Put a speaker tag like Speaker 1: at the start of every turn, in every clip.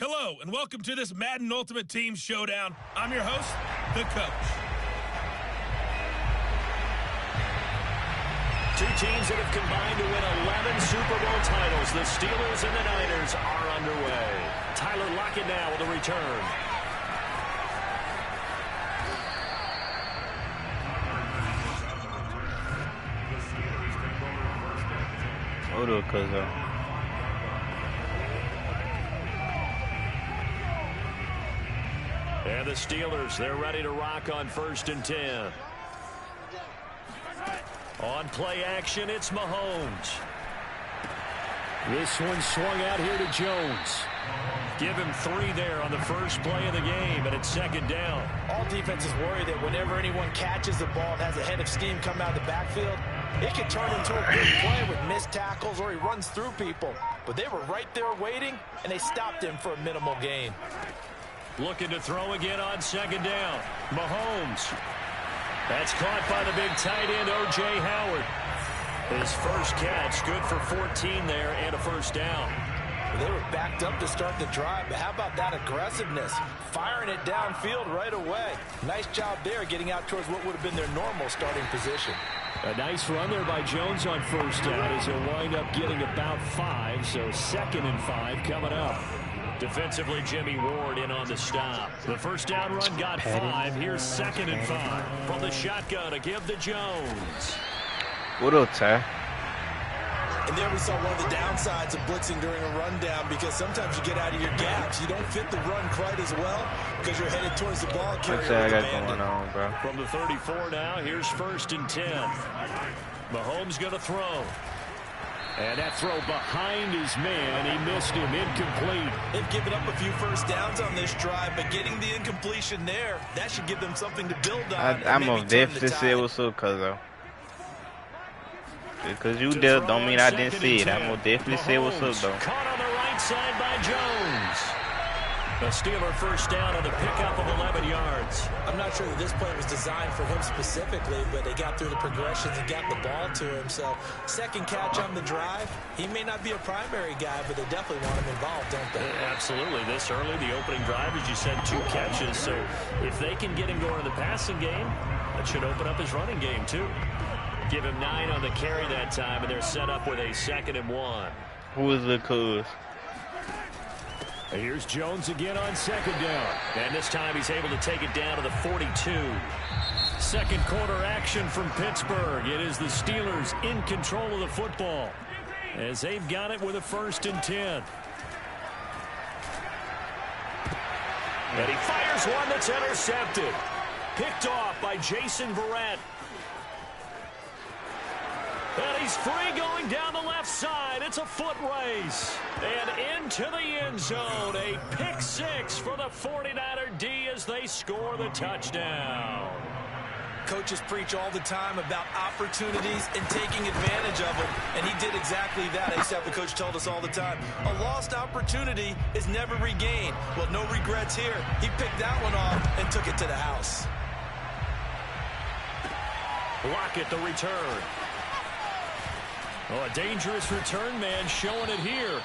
Speaker 1: Hello, and welcome to this Madden Ultimate Team Showdown. I'm your host, the Coach.
Speaker 2: Two teams that have combined to win 11 Super Bowl titles. The Steelers and the Niners are underway. Tyler Lockett now with a return. And the Steelers, they're ready to rock on 1st and 10. On play action, it's Mahomes. This one swung out here to Jones. Give him 3 there on the first play of the game, and it's 2nd down.
Speaker 3: All defenses worry that whenever anyone catches the ball and has a head of steam come out of the backfield, it can turn into a big play with missed tackles or he runs through people. But they were right there waiting, and they stopped him for a minimal gain.
Speaker 2: Looking to throw again on 2nd down. Mahomes. That's caught by the big tight end, O.J. Howard. His first catch, good for 14 there and a 1st down.
Speaker 3: They were backed up to start the drive, but how about that aggressiveness? Firing it downfield right away. Nice job there getting out towards what would have been their normal starting position.
Speaker 2: A nice run there by Jones on 1st down as he'll wind up getting about 5, so 2nd and 5 coming up. Defensively, Jimmy Ward in on the stop. The 1st down run got 5. Here's 2nd and 5. From the shotgun to give to Jones.
Speaker 4: What up, Ty?
Speaker 3: And there we saw one of the downsides of blitzing during a rundown, because sometimes you get out of your gaps. You don't fit the run quite as well because you're headed towards the ball carrier.
Speaker 4: What's that I got going on, bro?
Speaker 2: From the 34 now, here's 1st and 10. Mahomes going to throw. And that throw behind his man. He missed him. Incomplete.
Speaker 3: They've given up a few 1st downs on this drive, but getting the incompletion there, that should give them something to build on.
Speaker 4: I'm gonna definitely say what's up, cuz because you did don't mean I didn't see it. I'm gonna definitely say what's up, though.
Speaker 2: Caught on the right side by Jones. The Steeler 1st down on the pickup of 11 yards.
Speaker 3: I'm not sure that this play was designed for him specifically, but they got through the progressions and got the ball to him. So 2nd catch on the drive. He may not be a primary guy, but they definitely want him involved, don't they?
Speaker 2: Absolutely. This early, the opening drive, as you said, 2 catches. So if they can get him going in the passing game, that should open up his running game too. Give him 9 on the carry that time, and they're set up with a 2nd and 1.
Speaker 4: Who is the cuz?
Speaker 2: Here's Jones again on 2nd down. And this time he's able to take it down to the 42. 2nd quarter action from Pittsburgh. It is the Steelers in control of the football as they've got it with a 1st and 10. And he fires one that's intercepted. Picked off by Jason Verrett. And he's free going down the left side. It's a foot race. And into the end zone. A pick 6 for the 49er D as they score the touchdown.
Speaker 3: Coaches preach all the time about opportunities and taking advantage of them, and he did exactly that. I used to have the coach told us all the time, a lost opportunity is never regained. Well, no regrets here. He picked that one off and took it to the house.
Speaker 2: Lockett the return. Oh, a dangerous return man showing it here.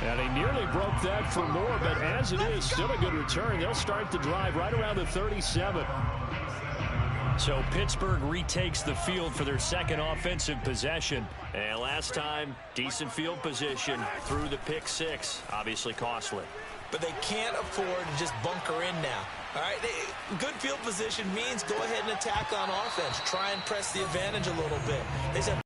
Speaker 2: And he nearly broke that for more, but as it is, still a good return. They'll start the drive right around the 37. So Pittsburgh retakes the field for their 2nd offensive possession. And last time, decent field position through the pick 6. Obviously costly.
Speaker 3: But they can't afford to just bunker in now. All right, good field position means go ahead and attack on offense. Try and press the advantage a little bit. They said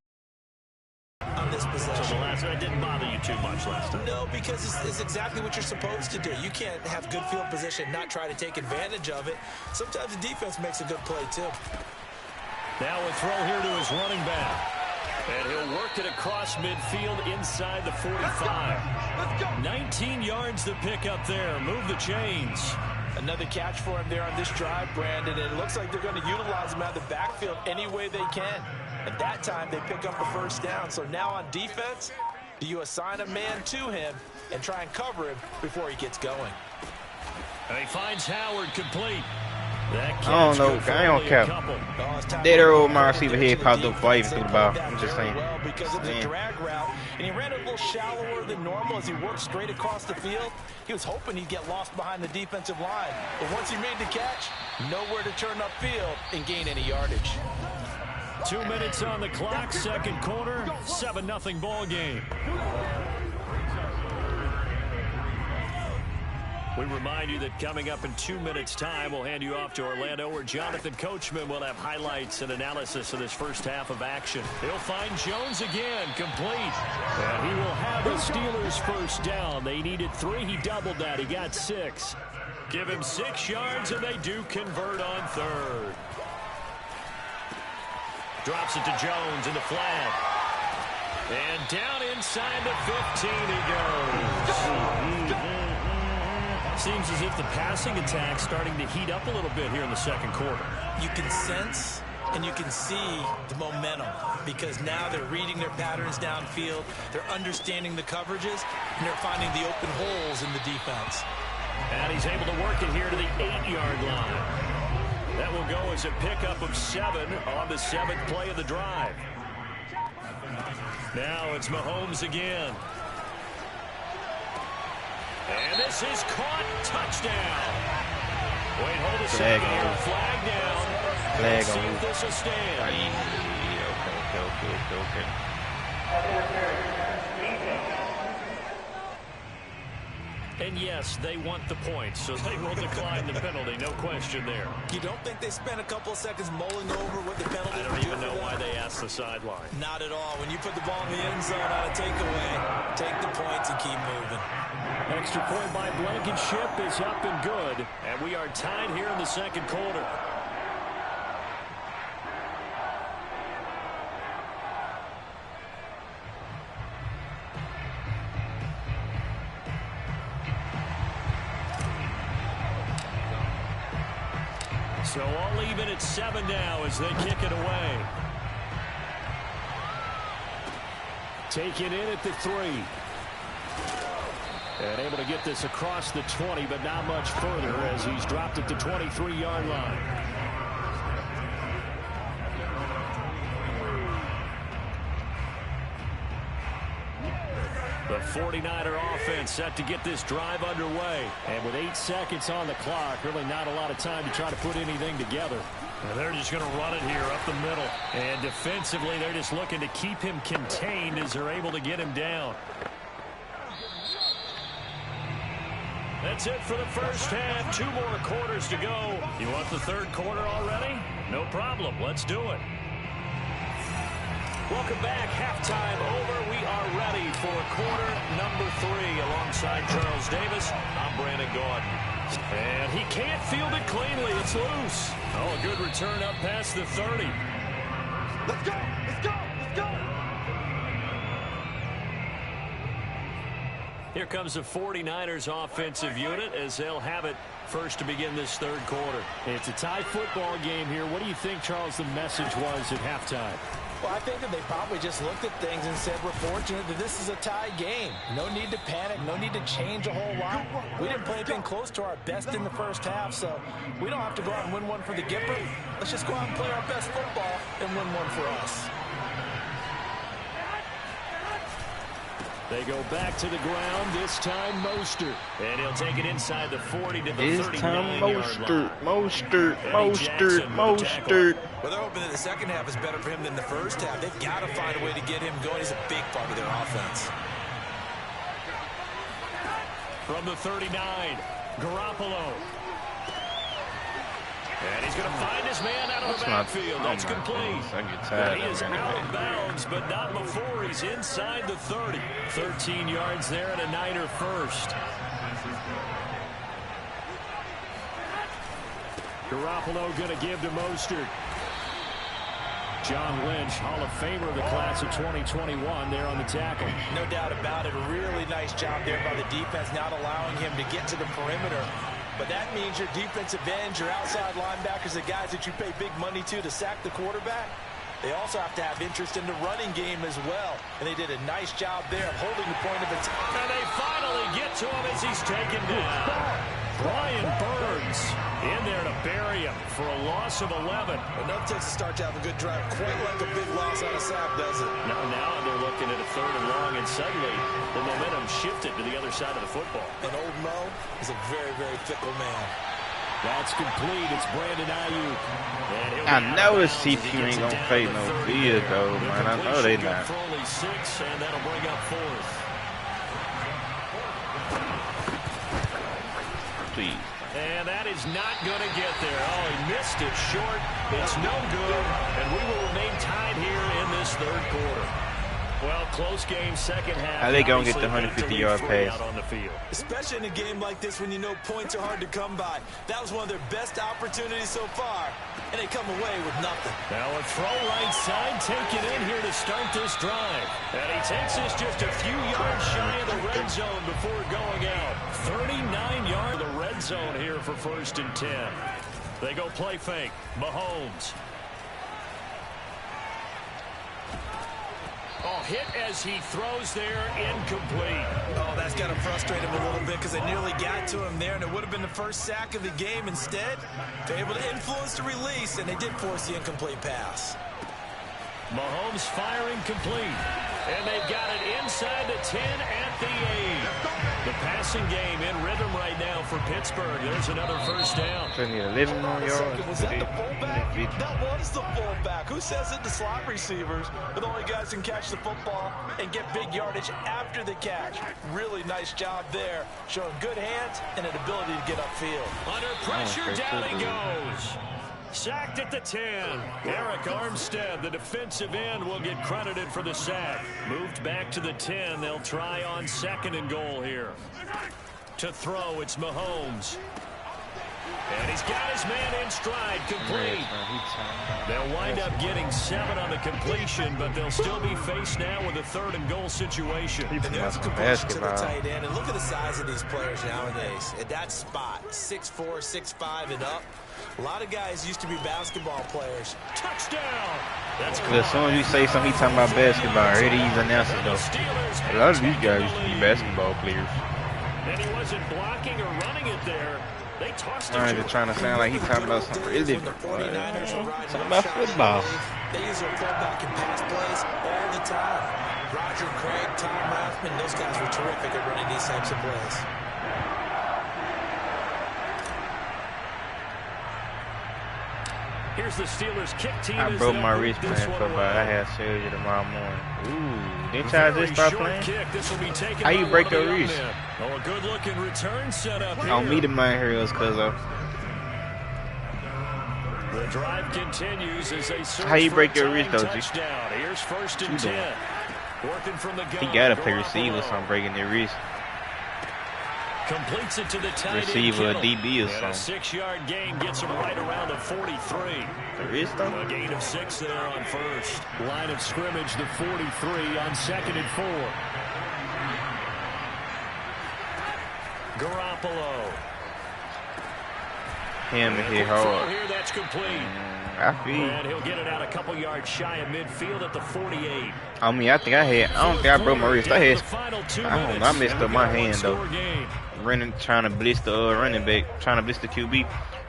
Speaker 3: on this possession.
Speaker 2: So the last one didn't bother you too much last time.
Speaker 3: No, because it's exactly what you're supposed to do. You can't have good field position, not try to take advantage of it. Sometimes the defense makes a good play too.
Speaker 2: Now a throw here to his running back. And he'll work it across midfield inside the 45. 19 yards to pick up there. Move the chains.
Speaker 3: Another catch for him there on this drive, Brandon. And it looks like they're going to utilize him out of the backfield any way they can. At that time, they pick up a 1st down. So now on defense, do you assign a man to him and try and cover him before he gets going?
Speaker 2: And he finds Howard complete.
Speaker 4: I don't know. I don't care. That old my receiver head popped up before I even threw the ball. I'm just saying.
Speaker 3: Because it's a drag route, and he ran it a little shallower than normal as he worked straight across the field. He was hoping he'd get lost behind the defensive line. But once he made the catch, nowhere to turn upfield and gain any yardage.
Speaker 2: 2 minutes on the clock, second quarter, 7-0 ball game. We remind you that coming up in 2 minutes' time, we'll hand you off to Orlando, where Jonathan Coachman will have highlights and analysis of this first half of action. He'll find Jones again, complete. And he will have the Steelers first down. They needed 3. He doubled that. He got 6. Give him 6 yards, and they do convert on third. Drops it to Jones in the flat. And down inside the 15 he goes. Seems as if the passing attack's starting to heat up a little bit here in the second quarter.
Speaker 3: You can sense and you can see the momentum because now they're reading their patterns downfield, they're understanding the coverages, and they're finding the open holes in the defense.
Speaker 2: And he's able to work it here to the 8-yard line. That will go as a pickup of 7 on the 7th play of the drive. Now it's Mahomes again. And this is caught. Touchdown. Wait, hold a second here. Flag down. Let's see if this will stand.
Speaker 4: Okay.
Speaker 2: And yes, they want the points, so they will decline the penalty. No question there.
Speaker 3: You don't think they spent a couple of seconds mulling over what the penalty
Speaker 2: I don't even know why they asked the sideline.
Speaker 3: Not at all. When you put the ball in the end zone on a takeaway, take the points and keep moving.
Speaker 2: Extra point by Blankenship is up and good. And we are tied here in the second quarter. So all even at 7 now as they kick it away. Taken in at the 3. And able to get this across the 20, but not much further as he's dropped at the 23-yard line. The 49er offense set to get this drive underway. And with 8 seconds on the clock, really not a lot of time to try to put anything together. And they're just going to run it here up the middle. And defensively, they're just looking to keep him contained as they're able to get him down. That's it for the first half. 2 more quarters to go. You want the third quarter already? No problem. Let's do it. Welcome back. Halftime over. We are ready for quarter number 3 alongside Charles Davis. I'm Brandon Gordon. And he can't field it cleanly. It's loose. Oh, a good return up past the 30.
Speaker 3: Let's go. Let's go. Let's go.
Speaker 2: Here comes the 49ers offensive unit as they'll have it first to begin this third quarter. It's a tie football game here. What do you think, Charles, the message was at halftime?
Speaker 3: Well, I think that they probably just looked at things and said, we're fortunate that this is a tie game. No need to panic. No need to change a whole lot. We didn't play anything close to our best in the first half, so we don't have to go out and win one for the Gipper. Let's just go out and play our best football and win one for us.
Speaker 2: They go back to the ground, this time Mostert. And he'll take it inside the 40 to the 39-yard line.
Speaker 4: Mostert.
Speaker 3: Well, they're hoping that the second half is better for him than the first half. They've got to find a way to get him going. He's a big part of their offense.
Speaker 2: From the 39, Garoppolo. And he's going to find his man out of the backfield. That's complete. He is out of bounds, but not before he's inside the 30. 13 yards there and a Niner first. Garoppolo going to give to Mostert. John Lynch, Hall of Famer of the class of 2021 there on the tackle.
Speaker 3: No doubt about it. A really nice job there by the defense, not allowing him to get to the perimeter. But that means your defensive ends, your outside linebackers, the guys that you pay big money to sack the quarterback, they also have to have interest in the running game as well. And they did a nice job there of holding the point of attack.
Speaker 2: And they finally get to him as he's taken down. Brian Burns in there to bury Stadium for a loss of 11.
Speaker 3: Enough takes a start to have a good drive. Quite like a big loss on a sack, does it?
Speaker 2: Now they're looking at a 3rd and long, and suddenly the momentum shifted to the other side of the football.
Speaker 3: And old Mo is a very, very fickle man.
Speaker 2: That's complete. It's Brandon Ayuk.
Speaker 4: I know his CPU ain't gonna fade no field though, man. I know they not.
Speaker 2: For only 6, and that'll bring up 4th.
Speaker 4: Please.
Speaker 2: And that is not going to get there. Oh, he missed it short. It's no good, and we will remain tied here in this 3rd quarter. Well, close game, second half.
Speaker 4: How they gonna get the 150-yard pass?
Speaker 3: On the field. Especially in a game like this when you know points are hard to come by. That was one of their best opportunities so far, and they come away with nothing.
Speaker 2: Now a throw right side, taken in here to start this drive. And he takes this just a few yards shy of the red zone before going out. 39 yards of the red zone here for 1st and 10. They go play fake. Mahomes. Oh, hit as he throws there, incomplete.
Speaker 3: Oh, that's got to frustrate him a little bit because they nearly got to him there, and it would have been the first sack of the game. Instead, they're able to influence the release, and they did force the incomplete pass.
Speaker 2: Mahomes firing complete, and they've got it inside the 10 at the 8. The passing game in rhythm right now for Pittsburgh. There's another 1st down.
Speaker 4: They need 11 more yards.
Speaker 3: Was that the fullback? That was the fullback. Who says it? The slot receivers are the only guys who can catch the football and get big yardage after the catch. Really nice job there, showing good hands and an ability to get upfield.
Speaker 2: Under pressure, down he goes. Sacked at the 10. Eric Armstead, the defensive end, will get credited for the sack. Moved back to the 10. They'll try on 2nd and goal here. To throw, it's Mahomes. And he's got his man in stride, complete. They'll wind up getting 7 on the completion, but they'll still be faced now with a 3rd and goal situation.
Speaker 3: And there's a completion to the tight end. And look at the size of these players nowadays. At that spot, 6'4", 6'5", and up. A lot of guys used to be basketball players.
Speaker 2: Touchdown! That's
Speaker 4: as soon as you say something, he's talking about basketball. I hear these announcers though. A lot of these guys used to be basketball players.
Speaker 2: And he wasn't blocking or running it there. They tossed it.
Speaker 4: I'm just trying to sound like he's talking about something really different. Something about football.
Speaker 3: They use their fullback in pass plays all the time. Roger Craig, Tom Rathman, those guys were terrific at running these types of plays.
Speaker 2: Here's the Steelers kick team.
Speaker 4: I broke my wrist playing football. I had surgery tomorrow morning. Ooh, didn't y'all just start playing? How you break your wrist?
Speaker 2: Oh, a good-looking return set up here.
Speaker 4: On me to my heroes, cuz of.
Speaker 2: The drive continues as they search.
Speaker 4: How you break your wrist, though, G?
Speaker 2: Here's 1st and 10. Working from the gun.
Speaker 4: He gotta play receiver, so I'm breaking their wrist.
Speaker 2: Completes it to the tight end.
Speaker 4: Receiver, a DB or something.
Speaker 2: A 6-yard gain gets him right around the 43.
Speaker 4: There is though.
Speaker 2: A gain of 6 there on 1st. Line of scrimmage, the 43 on 2nd and 4. Garoppolo.
Speaker 4: Him to hit hard.
Speaker 2: Here, that's complete.
Speaker 4: I feel.
Speaker 2: And he'll get it out a couple yards shy of midfield at the 48.
Speaker 4: I mean, I don't think I broke my wrist. I messed up my hand though. Running, trying to blitz the running back, trying to blitz the QB.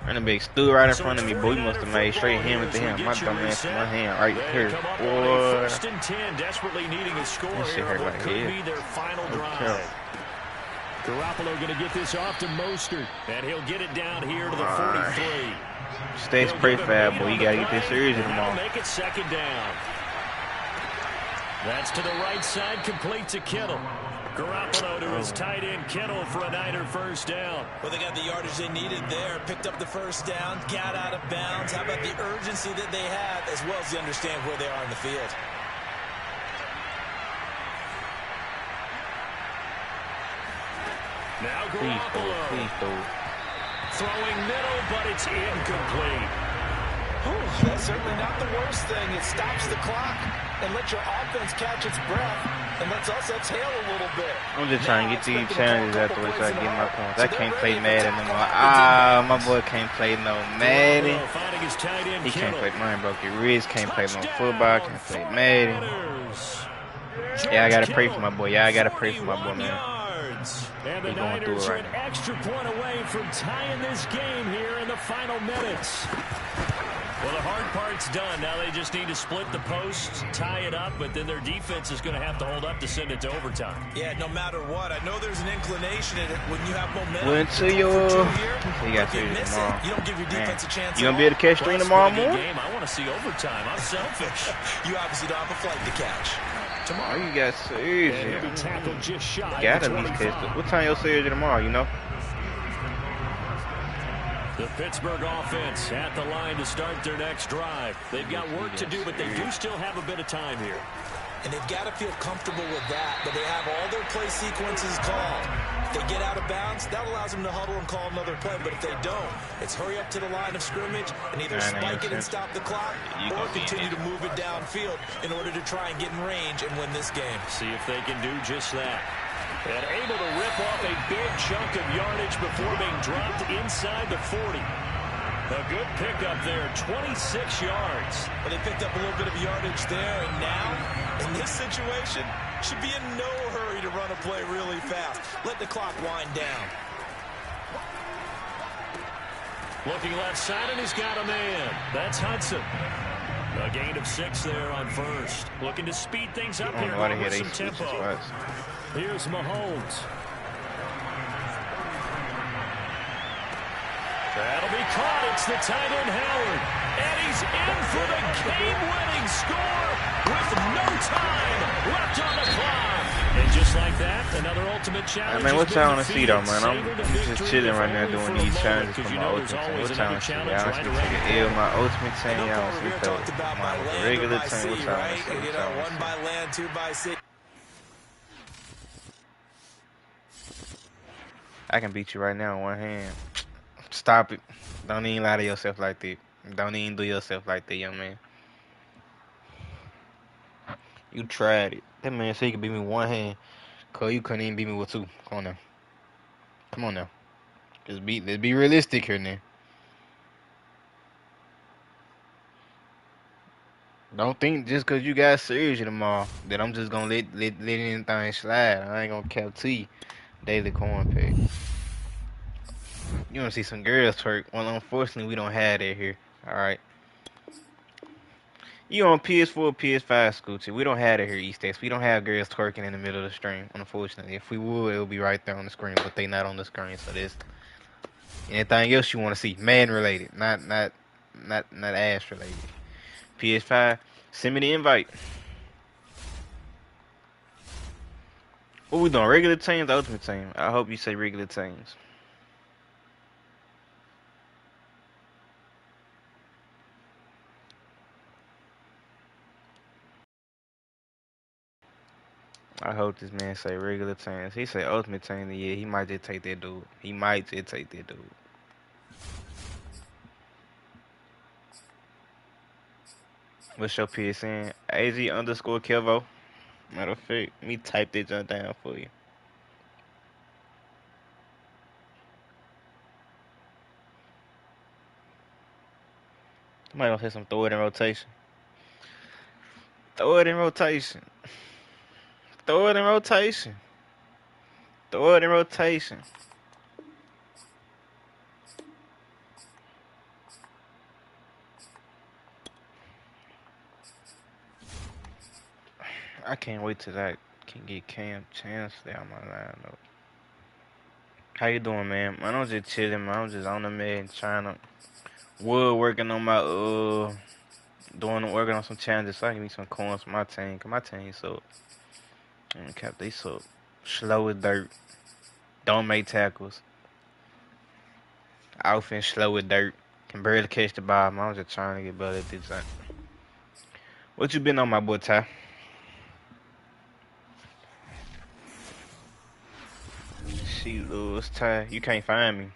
Speaker 4: Running back stood right in front of me, boy. He must have made straight hand to him. My dumb ass, my hand right here. Boy.
Speaker 2: 1st and 10, desperately needing a score here.
Speaker 4: Hurt
Speaker 2: What could be their final drive. Garoppolo going to get this off to Mostert, and he'll get it down here to the 43.
Speaker 4: Stay pretty fast, boy. You gotta get this series tomorrow.
Speaker 2: Make it 2nd down. That's to the right side, complete to Kittle. Garoppolo to his tight end Kittle for a Niner 1st down.
Speaker 3: Well, they got the yardage they needed there. Picked up the 1st down, got out of bounds. How about the urgency that they have, as well as they understand where they are in the field?
Speaker 2: Now Garoppolo.
Speaker 4: Please,
Speaker 2: throwing middle, but it's incomplete.
Speaker 3: Whew, that's certainly not the worst thing. It stops the clock and lets your offense catch its breath and lets us exhale a little bit.
Speaker 4: I'm just trying to get these challenges out the way so I can get my points. I can't play Madden anymore. My boy can't play no Madden. He can't play mine, broke your wrist. Can't play no football. Can't play Madden. Yeah, I gotta pray for my boy. Yeah, I gotta pray for my boy, man.
Speaker 2: And the
Speaker 4: going through
Speaker 2: Niners
Speaker 4: it
Speaker 2: are
Speaker 4: right
Speaker 2: an
Speaker 4: now.
Speaker 2: extra point away from tying this game here in the final minutes. Well, the hard part's done. Now they just need to split the posts, tie it up, but then their defense is going to have to hold up to send it to overtime.
Speaker 3: Yeah, no matter what. I know there's an inclination in it when you have momentum.
Speaker 4: Went to your... You got to miss
Speaker 3: it. You don't give your defense a chance.
Speaker 4: You gonna be able to catch 3 tomorrow morning?
Speaker 2: Game. I want to see overtime. I'm selfish.
Speaker 3: You obviously don't have a flight to catch.
Speaker 4: Tomorrow you got serious.
Speaker 2: And he'll be tackled just shy
Speaker 4: Got
Speaker 2: of
Speaker 4: at least
Speaker 2: 25.
Speaker 4: catch it. What time your series tomorrow? You know.
Speaker 2: The Pittsburgh offense at the line to start their next drive. They've got work to do, but they do still have a bit of time here.
Speaker 3: And they've got to feel comfortable with that, but they have all their play sequences called. If they get out of bounds, that allows them to huddle and call another play, but if they don't, it's hurry up to the line of scrimmage and either spike it and stop the clock or continue to move it downfield in order to try and get in range and win this game.
Speaker 2: See if they can do just that. And able to rip off a big chunk of yardage before being dropped inside the 40. A good pickup there, 26 yards.
Speaker 3: Well, they picked up a little bit of yardage there, and now, in this situation, should be in no hurry to run a play really fast. Let the clock wind down.
Speaker 2: Looking left side, and he's got a man. That's Hudson. A gain of 6 there on first. Looking to speed things up here with some tempo. Here's Mahomes. That'll be caught. It's the tight end, Howard. And he's in for the game-winning score with no time left on the clock. And just like that, another ultimate challenge.
Speaker 4: Man, what y'all want to see, though, man? I'm just chilling right now doing these challenges for my ultimate team. What y'all want to see? Y'all want to take an L my ultimate team? Y'all want to see my regular team? What y'all want to see?
Speaker 3: One by land, two by sea.
Speaker 4: I can beat you right now in one hand. Stop it. Don't even lie to yourself like that. Don't even do yourself like that, young man. You tried it. That man said he could beat me with one hand. Cause you couldn't even beat me with 2. Come on now. Come on now. Let's be realistic here now. Don't think just cause you got surgery tomorrow that I'm just gonna let anything slide. I ain't gonna cap to you. Daily corn pick. You wanna see some girls twerk? Well, unfortunately, we don't have that here. All right. You on PS4, PS5, Scoochie? We don't have it here, East X. We don't have girls twerking in the middle of the stream. Unfortunately, if we would, it would be right there on the screen. But they not on the screen, so this. Anything else you want to see? Man related, not ass related. PS5. Send me the invite. What we doing? Regular teams, ultimate team? I hope you say regular teams. I hope this man say regular teams. He say ultimate team. Yeah, he might just take that dude. He might just take that dude. What's your PSN? AZ_Kelvo. Matter of fact, let me type that junk down for you. Somebody gonna say some throw it in rotation. Throw it in rotation. Throw it in rotation. Throw it in rotation. I can't wait till I can get Cam Chance there on my lineup. How you doing, man? I'm just chilling, man. I'm just on the man trying to working on my working on some challenges so I can get some coins for my team. Cause my team so they so slow as dirt. Don't make tackles. Offense slow as dirt. Can barely catch the ball. Man, I'm just trying to get better at this. What you been on, my boy Ty? She lose, Ty. You can't find me.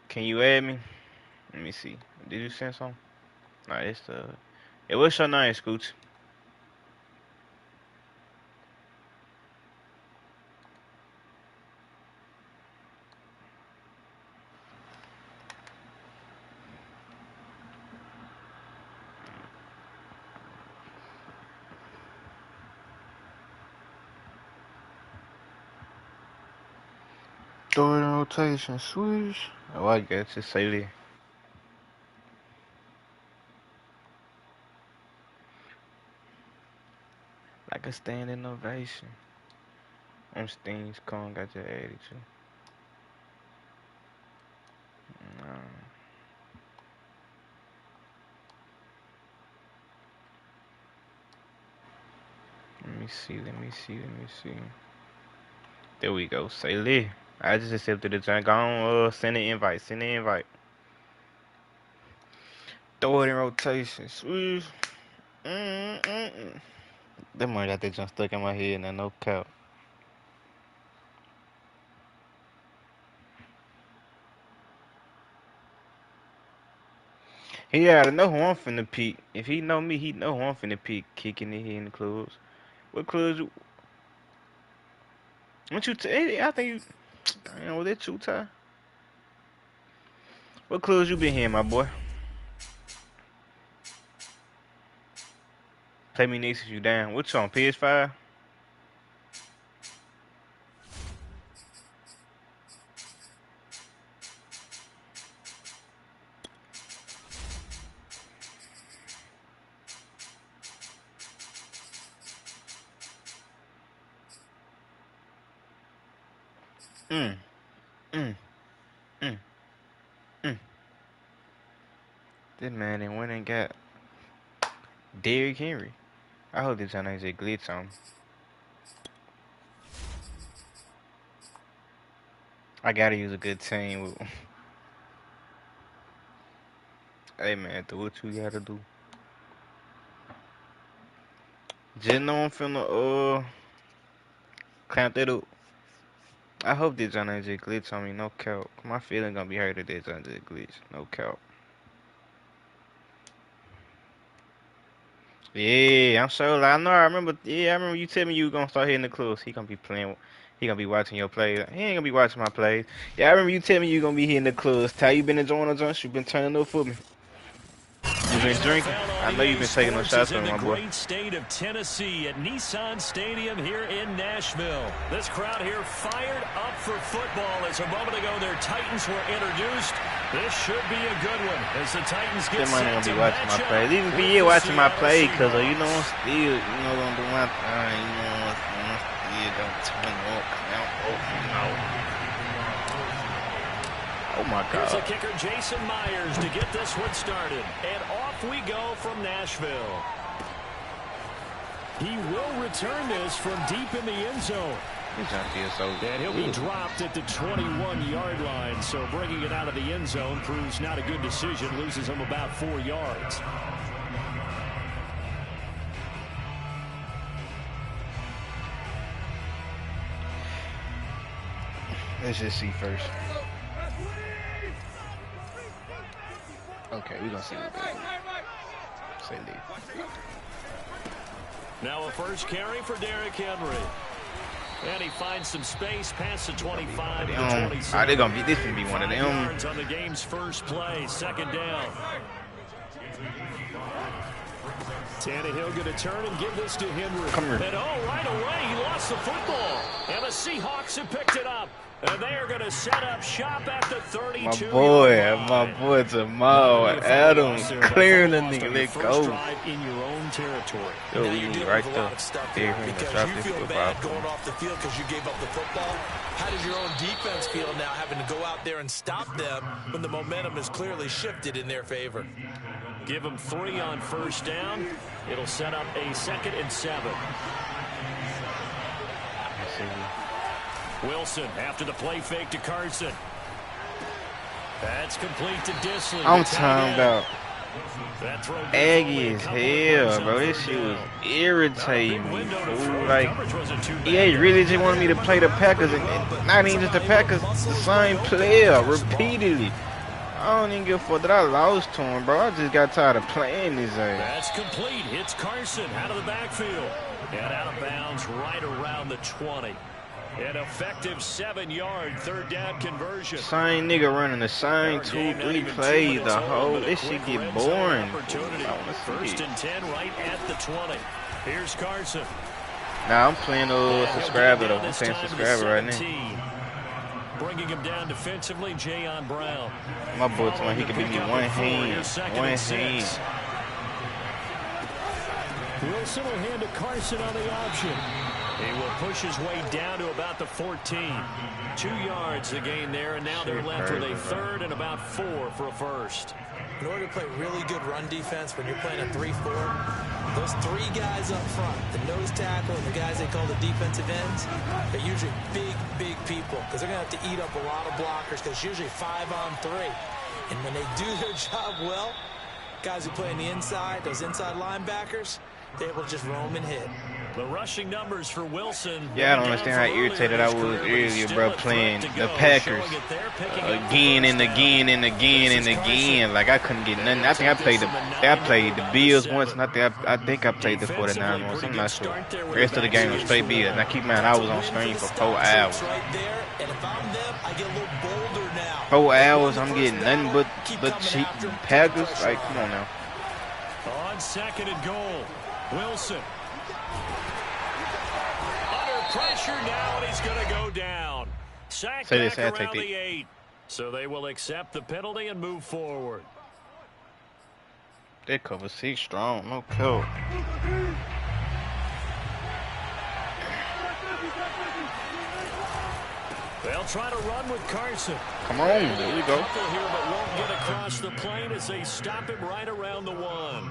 Speaker 4: Can you add me? Let me see. Did you send something? Nah, it's Hey, what's your name, Scooch? Throw it in rotation, swoosh. Oh, I guess it's Saley. Like a standing ovation. I'm Stings Kong, got your attitude. No. Let me see. There we go, Saley. I just accepted the junk. Go on, send the invite. Throw it in rotation, swoosh. That might got that junk stuck in my head now, no cap. He oughta know who I'm finna peek. If he know me, he know who I'm finna peek. Kicking it here in the clubs. What clubs you? What you? I think you. Damn, was that you, Ty? What clubs you been here, my boy? Play me next if you down. What you on PS5? Mm. Mm. Mm. Mm. This man then went and got Derrick Henry. I hope this ain't a glitch on him. I gotta use a good team. Hey man, do what you gotta do. Just know I'm finna clamp that up. I hope this ain't a glitch on me, no cap. My feeling gonna be hurt if this ain't a glitch, no cap. Yeah, I'm sure. Like, I remember. Yeah, I remember you telling me you were gonna start hitting the clubs. He gonna be playing. He gonna be watching your plays. He ain't gonna be watching my plays. Yeah, I remember you telling me you gonna be hitting the clubs. Ty, you been enjoying the joints? You been turning up for me. You been drinking? I know you been taking those shots from my boy.
Speaker 2: Great state of Tennessee at Nissan Stadium here in Nashville. This crowd here fired up for football as a moment ago their Titans were introduced. This should be a good one as the Titans get set
Speaker 4: gonna
Speaker 2: to
Speaker 4: be watching my plays. Even be here watching my plays because you know I'm still gonna do my thing. You know I'm still gonna turn up. Oh my God.
Speaker 2: Here's the kicker, Jason Myers, to get this one started. And off we go from Nashville. He will return this from deep in the end zone. And he'll be dropped at the 21-yard line. So bringing it out of the end zone proves not a good decision. Loses him about 4 yards.
Speaker 4: Let's just see first. Okay, we're gonna see what they do. Say leave.
Speaker 2: Now a first carry for Derrick Henry. And he finds some space past the 25 to the 26.
Speaker 4: They're gonna be, this can be one of them.
Speaker 2: On the game's first play, second down. Tannehill going to turn and give this to Henry.
Speaker 4: Come here.
Speaker 2: And right away, he lost the football. And the Seahawks have picked it up. And they are going to set up shop at the 32.
Speaker 4: My boy Jamal Adams clearing the nigga. Let go.
Speaker 2: In your own territory.
Speaker 3: Now you're dealing with a lot of stuff here because you feel bad going off the field because you gave up the football. How does your own defense feel now having to go out there and stop them when the momentum is clearly shifted in their favor?
Speaker 2: Give them 3 on first down. It'll set up a 2nd and 7. Wilson after the play fake to Carson. That's complete to Disley.
Speaker 4: I'm talking about Aggie as hell, bro. This shit was irritating me, fool. Like, EA really just wanted me to play the Packers, and not even just the Packers, the same player repeatedly. I don't even give a fuck that I lost to him, bro. I just got tired of playing this game.
Speaker 2: That's complete. Hits Carson out of the backfield. And out of bounds right around the 20. An effective 7-yard 3rd down conversion.
Speaker 4: Same nigga running the same 2-3 plays. The whole this shit get boring.
Speaker 2: First and 10 right at the 20. Here's Carson.
Speaker 4: Nah, I'm playing subscriber though. I'm playing subscriber right now.
Speaker 2: Bringing him down defensively, Jayon Brown.
Speaker 4: My boy told me he could beat me one hand. One hand.
Speaker 2: Wilson will hand to Carson on the option. He will push his way down to about the 14. 2 yards the gain there, and now they're left with a third and about 4 for a first.
Speaker 3: In order to play really good run defense when you're playing a 3-4, those 3 guys up front, the nose tackle and the guys they call the defensive ends, they're usually big people because they're going to have to eat up a lot of blockers because it's usually 5-on-3. And when they do their job well, guys who play on the inside, those inside linebackers, they're able to just roam and hit.
Speaker 2: The rushing numbers for Wilson.
Speaker 4: Yeah, I don't understand how irritated I was earlier, bro, playing the Packers again and again and again and again. Like I couldn't get nothing. I think I played the Bills once, and I think I played the 49 once. I'm not sure. The rest of the game was straight Bills. And I keep in mind I was on screen for 4 hours. 4 hours, I'm getting nothing but cheap Packers. Like, come on now.
Speaker 2: On 2nd and goal, Wilson. Pressure now, and he's going to go down. Sack back around the 8. So they will accept the penalty and move forward.
Speaker 4: They cover 6 strong, no kill.
Speaker 2: They'll try to run with Carson.
Speaker 4: Come on, there you go.
Speaker 2: Here, but won't get across the plane as they stop him right around the 1.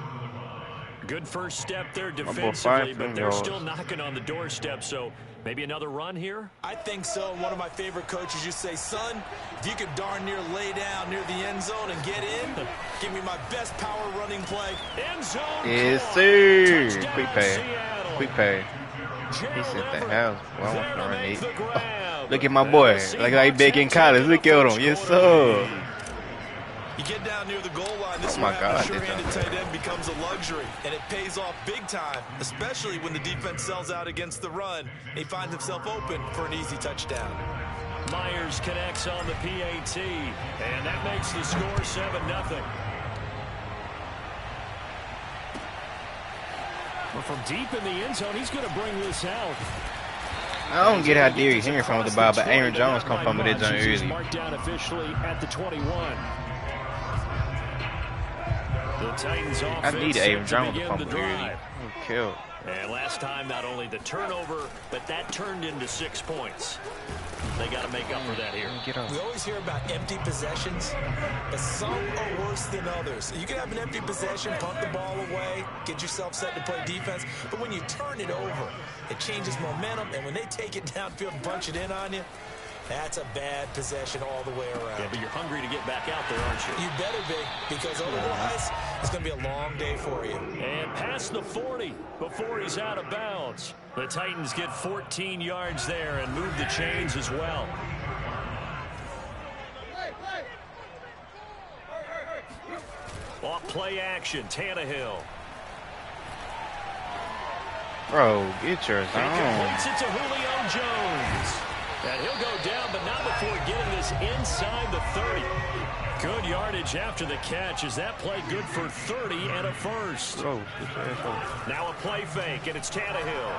Speaker 2: Good first step there defensively, but they're still knocking on the doorstep, so maybe another run here?
Speaker 3: I think so. One of my favorite coaches used to say, son, if you could darn near lay down near the end zone and get in, give me my best power running play.
Speaker 2: End zone.
Speaker 4: Yes, sir. Quick pay. Quick pay. He sent the house. Well, I want to run 8. Oh, look at my boy. Like he back in college. Look at him. Yes, sir.
Speaker 3: You get down near the goal line, this
Speaker 4: a
Speaker 3: sure-handed tight end becomes a luxury, and it pays off big time, especially when the defense sells out against the run, and he finds himself open for an easy touchdown.
Speaker 2: Myers connects on the PAT, and that makes the score 7-0. Well, from deep in the end zone, he's going to bring this out.
Speaker 4: I don't get how Derrick Henry from the ball, but Aaron Jones come from it early.
Speaker 2: Marked down officially at the 21. The Titans offense.
Speaker 4: I need Aaron Jones to fumble early. Kill.
Speaker 2: And last time, not only the turnover, but that turned into 6 points. They got to make up for that here.
Speaker 3: We always hear about empty possessions, but some are worse than others. You can have an empty possession, punt the ball away, get yourself set to play defense, but when you turn it over, it changes momentum, and when they take it downfield and punch it in on you, that's a bad possession all the way around.
Speaker 2: Yeah, but you're hungry to get back out there, aren't you?
Speaker 3: You better be, because otherwise, it's going to be a long day for you.
Speaker 2: And past the 40 before he's out of bounds. The Titans get 14 yards there and move the chains as well. Off play action, Tannehill.
Speaker 4: Bro, get your zone.
Speaker 2: He completes it to Julio Jones. And he'll go down, but not before getting this inside the 30. Good yardage after the catch. Is that play good for 30 and a first?
Speaker 4: Bro,
Speaker 2: now a play fake, and it's Tannehill.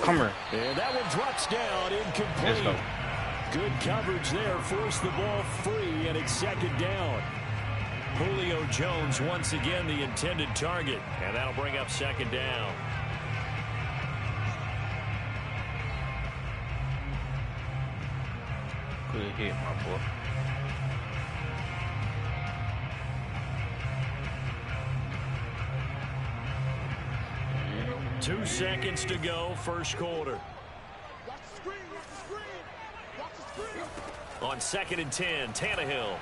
Speaker 4: Come here.
Speaker 2: And that one drops down, incomplete. Good coverage there, forced the ball free, and it's 2nd down. Julio Jones once again the intended target, and that'll bring up 2nd down.
Speaker 4: Good hit, my boy.
Speaker 2: Mm. 2 seconds to go, first quarter. On 2nd and 10, Tannehill.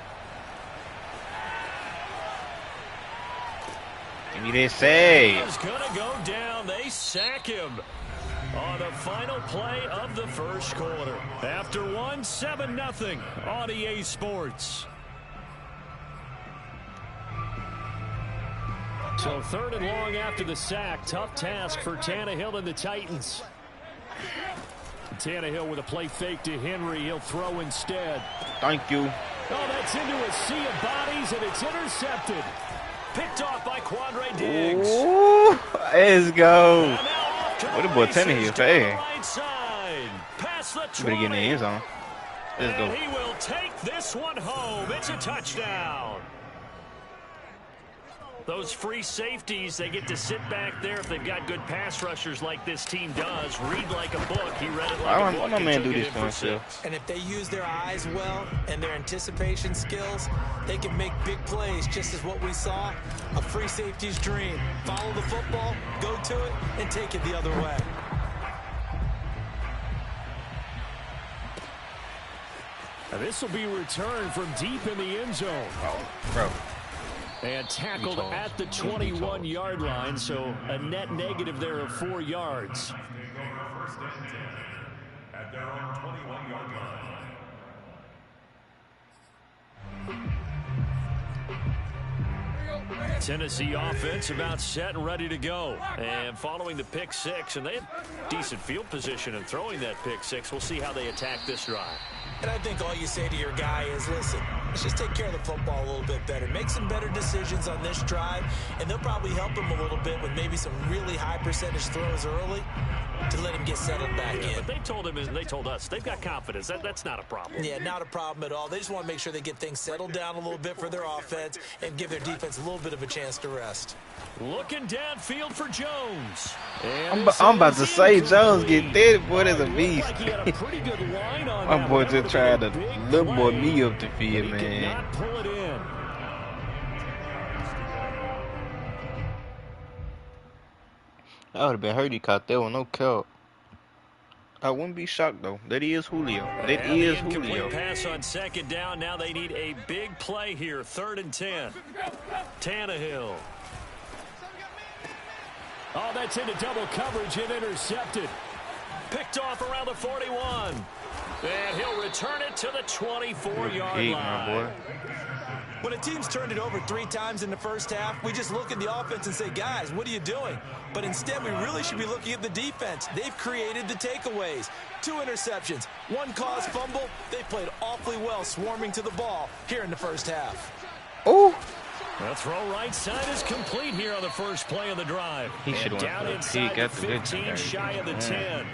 Speaker 4: Give me this save.
Speaker 2: He's going to go down. They sack him on the final play of the first quarter. After 7-0 on EA Sports. So 3rd and long after the sack. Tough task for Tannehill and the Titans. Tannehill with a play fake to Henry. He'll throw instead.
Speaker 4: Thank you.
Speaker 2: Oh, that's into a sea of bodies, and it's intercepted. Picked off by Quandre Diggs.
Speaker 4: Ooh, let's go. What a boy Tannehill, hey.
Speaker 2: Right side. Past the
Speaker 4: You better get in the end zone. Let's go.
Speaker 2: And he will take this one home. It's a touchdown. Those free safeties, they get to sit back there if they've got good pass rushers like this team does. Read like a book. He read it like a book.
Speaker 4: Why my man do this for himself?
Speaker 3: And if they use their eyes well and their anticipation skills, they can make big plays, just as what we saw. A free safety's dream. Follow the football, go to it, and take it the other way.
Speaker 2: Now this will be returned from deep in the end zone.
Speaker 4: Oh, bro.
Speaker 2: And tackled at the 21-yard line, so a net negative there of 4 yards.
Speaker 5: At their own 21-yard line.
Speaker 2: Tennessee offense about set and ready to go. And following the pick six, and they have decent field position in throwing that pick six. We'll see how they attack this drive.
Speaker 3: And I think all you say to your guy is, listen, let's just take care of the football a little bit better. Make some better decisions on this drive, and they'll probably help him a little bit with maybe some really high percentage throws early to let him get settled back in.
Speaker 2: But they told him, and they told us, they've got confidence. That's not a problem.
Speaker 3: Yeah, not a problem at all. They just want to make sure they get things settled down a little bit for their offense and give their defense a little bit of a chance to rest.
Speaker 2: Looking downfield for Jones.
Speaker 4: I'm about to say Jones get dead. Boy, that's a beast.
Speaker 2: Like he had a pretty good line on
Speaker 4: My
Speaker 2: that.
Speaker 4: boy just tried to little boy me up the field,
Speaker 2: He could
Speaker 4: man.
Speaker 2: not pull it in.
Speaker 4: I would have been hurt he caught that one, no cap. I wouldn't be shocked though. That is Julio. That
Speaker 2: And
Speaker 4: is
Speaker 2: the incomplete
Speaker 4: Julio.
Speaker 2: pass on second down. Now they need a big play here. 3rd and 10. Tannehill. Oh, that's into double coverage and intercepted. Picked off around the 41. And he'll return it to the 24-yard
Speaker 4: Big,
Speaker 2: line.
Speaker 4: my boy.
Speaker 3: When a team's turned it over 3 times in the first half, we just look at the offense and say, guys, what are you doing? But instead, we really should be looking at the defense. They've created the takeaways. 2 interceptions, 1 caused fumble. They played awfully well swarming to the ball here in the first half.
Speaker 4: Oh,
Speaker 2: The throw right side is complete here on the first play of the drive.
Speaker 4: he should
Speaker 2: And
Speaker 4: have
Speaker 2: down
Speaker 4: went for the
Speaker 2: inside
Speaker 4: pick
Speaker 2: the
Speaker 4: after that.
Speaker 2: 15, shy of the 10.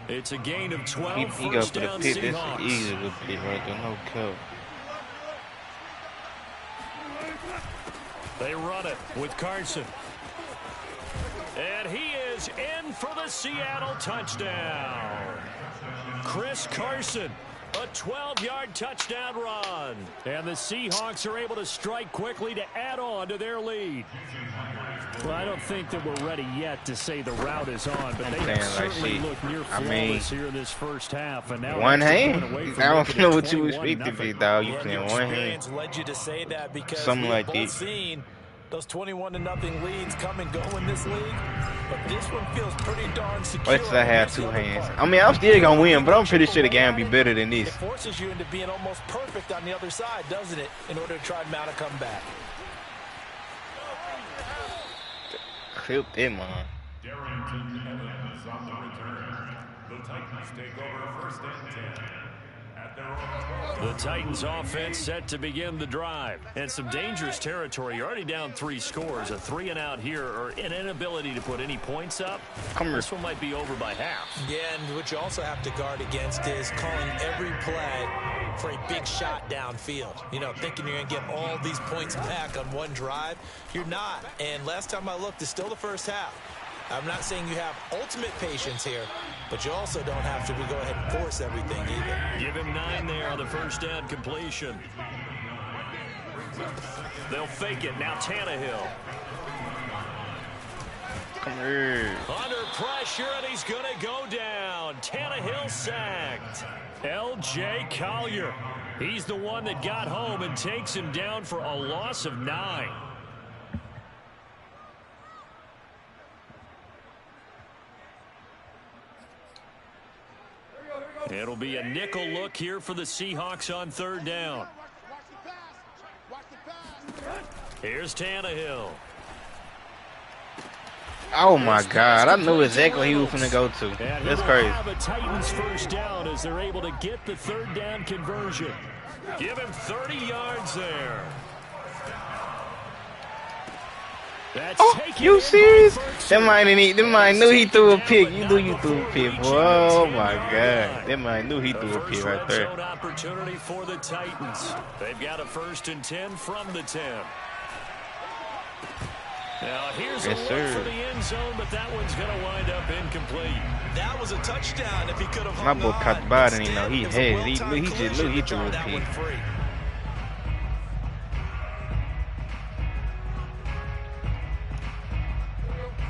Speaker 2: It's a gain of 12.
Speaker 4: He go
Speaker 2: First
Speaker 4: for the
Speaker 2: down
Speaker 4: pick. That's
Speaker 2: Seahawks.
Speaker 4: an easy little pick right there. No cap.
Speaker 2: They run it with Carson. And he is in for the Seattle touchdown. Chris Carson, a 12-yard touchdown run. And the Seahawks are able to strike quickly to add on to their lead. Well, I don't think that we're ready yet to say the route is on, but they have certainly looked near flawless here in this first half. And now
Speaker 4: one hand? I don't know what you
Speaker 2: 21-0.
Speaker 4: expected, dog. You playing one hand.
Speaker 3: Experience led you to say that because
Speaker 4: Something
Speaker 3: we've
Speaker 4: like
Speaker 3: both
Speaker 4: this.
Speaker 3: seen those 21-0 leads come and go in this league. But this one feels pretty darn secure.
Speaker 4: Wait till I have 2 hands. I mean, I'm still gonna win, but I'm pretty sure the game will be better than this.
Speaker 3: It forces you into being almost perfect on the other side, doesn't it, in order to try and mount a comeback.
Speaker 4: Clip that, man.
Speaker 5: Darrington Evans on the return. The Titans take over 1st and 10. At their own 12.
Speaker 2: The Titans offense set to begin the drive. And some dangerous territory. You're already down 3 scores. A 3-and-out here, or an inability to put any points up.
Speaker 4: Come here.
Speaker 2: This one might be over by half.
Speaker 3: Yeah, and what you also have to guard against is calling every play for a big shot downfield. You know, thinking you're going to get all these points back on one drive. You're not. And last time I looked, it's still the first half. I'm not saying you have ultimate patience here, but you also don't have to go ahead and force everything either.
Speaker 2: Give him 9 there on the first down completion. They'll fake it. Now Tannehill.
Speaker 4: Come here.
Speaker 2: Under pressure, and he's going to go down. Tannehill sacked. L.J. Collier. He's the one that got home and takes him down for a loss of 9. It'll be a nickel look here for the Seahawks on 3rd down. Here's Tannehill.
Speaker 4: Oh my God! I knew exactly he was gonna go to.
Speaker 2: And
Speaker 4: That's
Speaker 2: he will
Speaker 4: crazy.
Speaker 2: have a Titans first down as they're able to get the 3rd down conversion. Give him 30 yards there.
Speaker 4: Oh, you serious? That man knew he threw a pick. You knew you threw a pick, boy. Oh my God. That man knew he threw a pick right there.
Speaker 2: First red zone opportunity for the Titans. They've got a 1st and 10 from the 10. Now here's a look for the end zone, but that one's going to wind up incomplete.
Speaker 3: That was a touchdown if he could have hung
Speaker 4: My boy caught the ball and he know he had it. He just knew he threw a pick.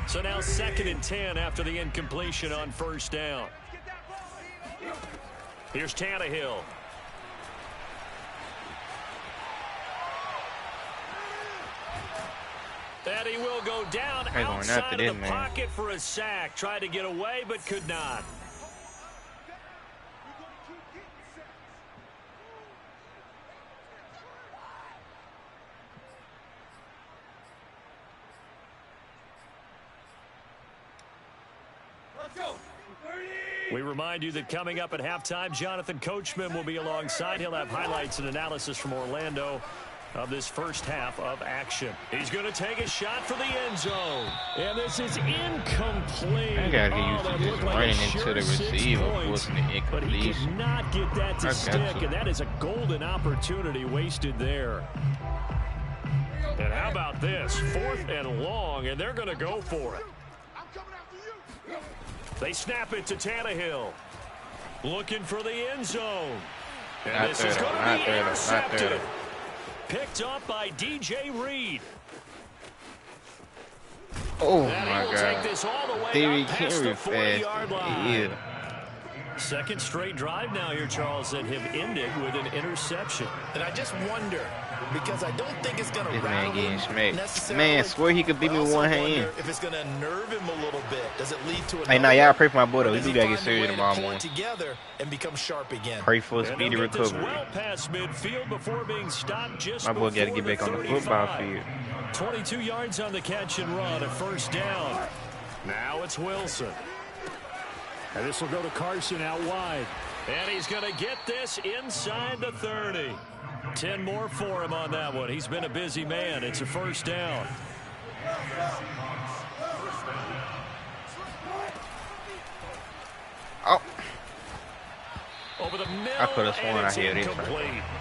Speaker 2: So now 2nd and 10 after the incompletion on 1st down. Here's Tannehill. And he will go down outside of the pocket for a sack. Tried to get away, but could not. We remind you that coming up at halftime, Jonathan Coachman will be alongside. He'll have highlights and analysis from Orlando of this first half of action. He's going to take a shot for the end zone. And this is incomplete.
Speaker 4: I got to get used to just running into the receiver, forcing the incompletion.
Speaker 2: But he could not get that to stick, and that is a golden opportunity wasted there. And how about this? 4th and long, and they're going to go for it. They snap it to Tannehill. Looking for the end zone. And this is going to be intercepted. Picked up by DJ Reed.
Speaker 4: Oh my God. Derrick Henry fast. Yeah.
Speaker 3: 2nd straight drive now here, Charles, that have ended with an interception. And I just wonder, because I don't think it's going to
Speaker 4: rattle him necessarily. Man, swear he could beat me with one hand.
Speaker 3: If it's going to nerve him a little bit, does it lead to
Speaker 4: hey, now y'all pray for my boy though. He do gotta get serious tomorrow morning.
Speaker 3: Together and become sharp again.
Speaker 4: Pray for a speedy recovery.
Speaker 2: Well past midfield before being stopped just
Speaker 4: my boy got to get back on the football field.
Speaker 2: 22 yards on the catch and run, a 1st down. Now it's Wilson. And this will go to Carson out wide. And he's going to get this inside the 30. 10 more for him on that one. He's been a busy man. It's a 1st down.
Speaker 4: Oh.
Speaker 2: Over the middle,
Speaker 4: I could have sworn I heard it.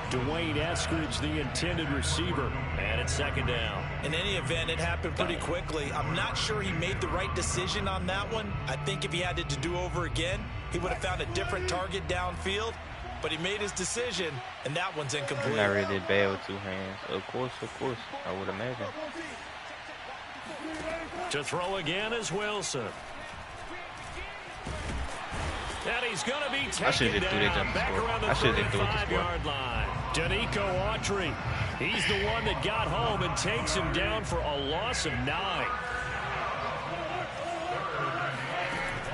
Speaker 2: Dwayne Eskridge, the intended receiver. And it's 2nd down.
Speaker 3: In any event, it happened pretty quickly. I'm not sure he made the right decision on that one. I think if he had it to do over again, he would have found a different target downfield. But he made his decision, and that one's incomplete.
Speaker 4: Not really that bad with 2 hands. Of course, I would imagine.
Speaker 2: To throw again is Wilson. And he's going to be taken down back around the 35-yard line. Danico Autry, he's the one that got home and takes him down for a loss of 9.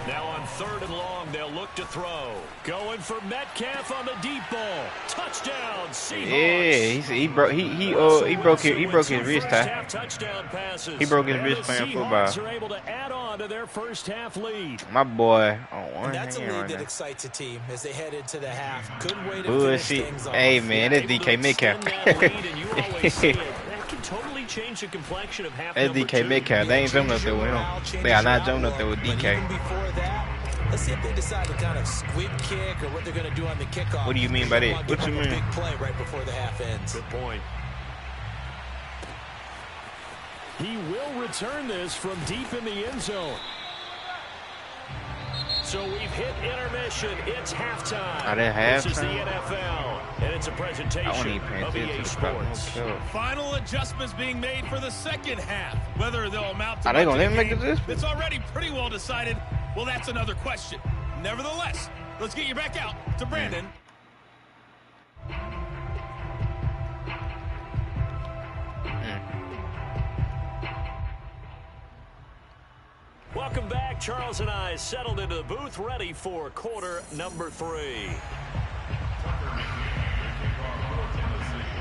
Speaker 2: Now on 3rd and long, they'll look to throw. Going for Metcalf on the deep ball. Touchdown, Seahawks.
Speaker 4: Yeah, he broke his wrist. He broke his wrist playing football.
Speaker 2: Are able to add on to their first half lead.
Speaker 4: My boy on one
Speaker 3: that's
Speaker 4: hand
Speaker 3: a lead
Speaker 4: right
Speaker 3: that
Speaker 4: now.
Speaker 3: excites a team as they head into the half. Good way to
Speaker 4: Bullshit.
Speaker 3: finish things off.
Speaker 4: Hey man, that's DK Metcalf.
Speaker 2: That can totally change the complexion of half.
Speaker 4: That's DK Metcalf. They ain't jumping up there with him. They are not jumping up there with DK.
Speaker 3: Before that, let's see if they decide to kind of squib kick or what they're going to do on the kickoff.
Speaker 4: What do you mean by that? What you mean?
Speaker 3: Big play right before the half ends.
Speaker 2: Good point. He will return this from deep in the end zone. So we've hit intermission. It's halftime.
Speaker 4: Are they halftime?
Speaker 2: This is the NFL, and it's a presentation of EA Sports.
Speaker 1: Final adjustments being made for the 2nd half. Whether they'll amount to
Speaker 4: Are they going to make this?
Speaker 1: It's already pretty well decided. Well, that's another question. Nevertheless, let's get you back out to Brandon.
Speaker 2: Welcome back. Charles and I settled into the booth, ready for quarter number 3.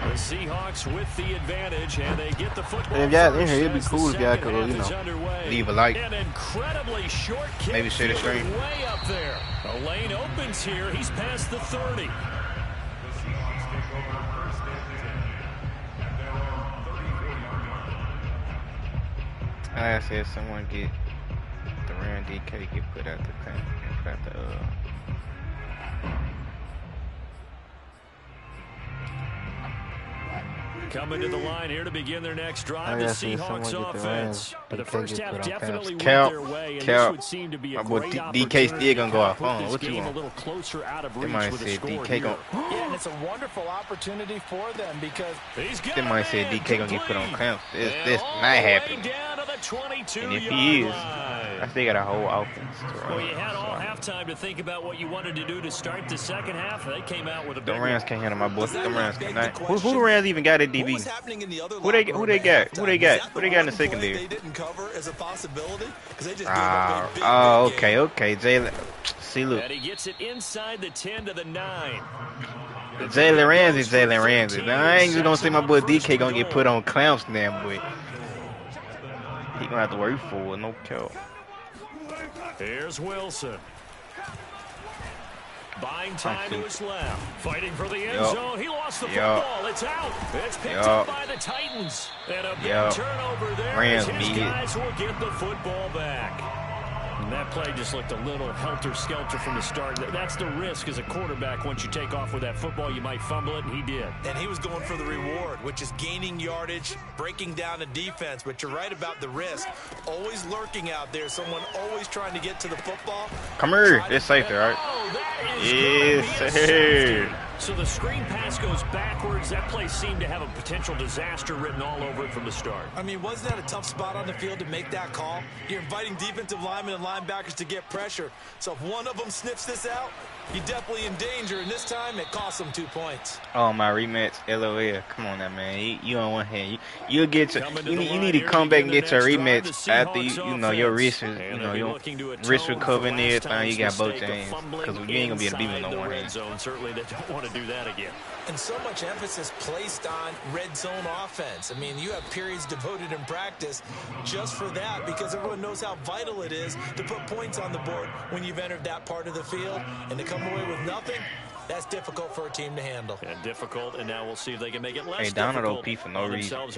Speaker 2: The Seahawks with the advantage, and they get the football.
Speaker 4: It'd be cool if y'all could, leave a like.
Speaker 2: An incredibly short kick.
Speaker 4: Maybe share the stream.
Speaker 2: Way up there. A lane opens here. He's past the 30.
Speaker 4: Like I said, someone get the Ram DK get put out the thing. Put out the
Speaker 2: Coming to the line here to begin their next drive, the Seahawks offense. But the first half definitely went their way, and this would seem to be a great opportunity
Speaker 4: DK still gonna go off.
Speaker 2: What you want? A little closer out of reach with a score
Speaker 3: Yeah, and it's a wonderful opportunity for them because
Speaker 4: they might say DK gonna get put on clamps. This not happening. And if he is, I still got a whole offense to run.
Speaker 2: Well, you had all halftime to think about what you wanted to do to start the second half. They came out with a big
Speaker 4: The Rams can't handle my boys. The Rams cannot. Who the Rams even got at DB? Who they got? Who they got in the secondary?
Speaker 3: They didn't cover as a possibility because they just
Speaker 4: okay. Jalen, see, look.
Speaker 2: And he gets it inside the 10 to the 9.
Speaker 4: Jalen Ramsey. Now, I ain't just gonna say my boy DK gonna get put on clamps now, boy. He gonna have to work for it, no kill.
Speaker 2: Here's Wilson. Buying time to his left. Fighting for the end zone. He lost the football. It's out. It's picked up by the Titans. And a big turnover there. His guys will get the football back. And that play just looked a little helter-skelter from the start. That's the risk as a quarterback. Once you take off with that football, you might fumble it, and he did.
Speaker 3: And he was going for the reward, which is gaining yardage, breaking down a defense. But you're right about the risk. Always lurking out there. Someone always trying to get to the football.
Speaker 4: Come here. It's safe there, right? Yes, sir.
Speaker 2: So the screen pass goes backwards. That play seemed to have a potential disaster written all over it from the start.
Speaker 3: I mean, wasn't that a tough spot on the field to make that call? You're inviting defensive linemen and linebackers to get pressure. So if one of them sniffs this out, you're definitely in danger. And this time, it cost them 2 points.
Speaker 4: Oh, my rematch, LOL. Come on now, man. You on one hand. You'll get to, you need to come back and get your rematch after your wrist is, your wrist recovering and everything. You got both hands. Because you ain't going to be able to beat with no one hand.
Speaker 2: Certainly they don't want to do that again.
Speaker 3: And so much emphasis placed on red zone offense. I mean, you have periods devoted in practice just for that because everyone knows how vital it is to put points on the board when you've entered that part of the field. And to come away with nothing, that's difficult for a team to handle.
Speaker 2: And difficult, and now we'll see if they can make it less
Speaker 4: difficult. Hey, down at OP for no reason.
Speaker 2: On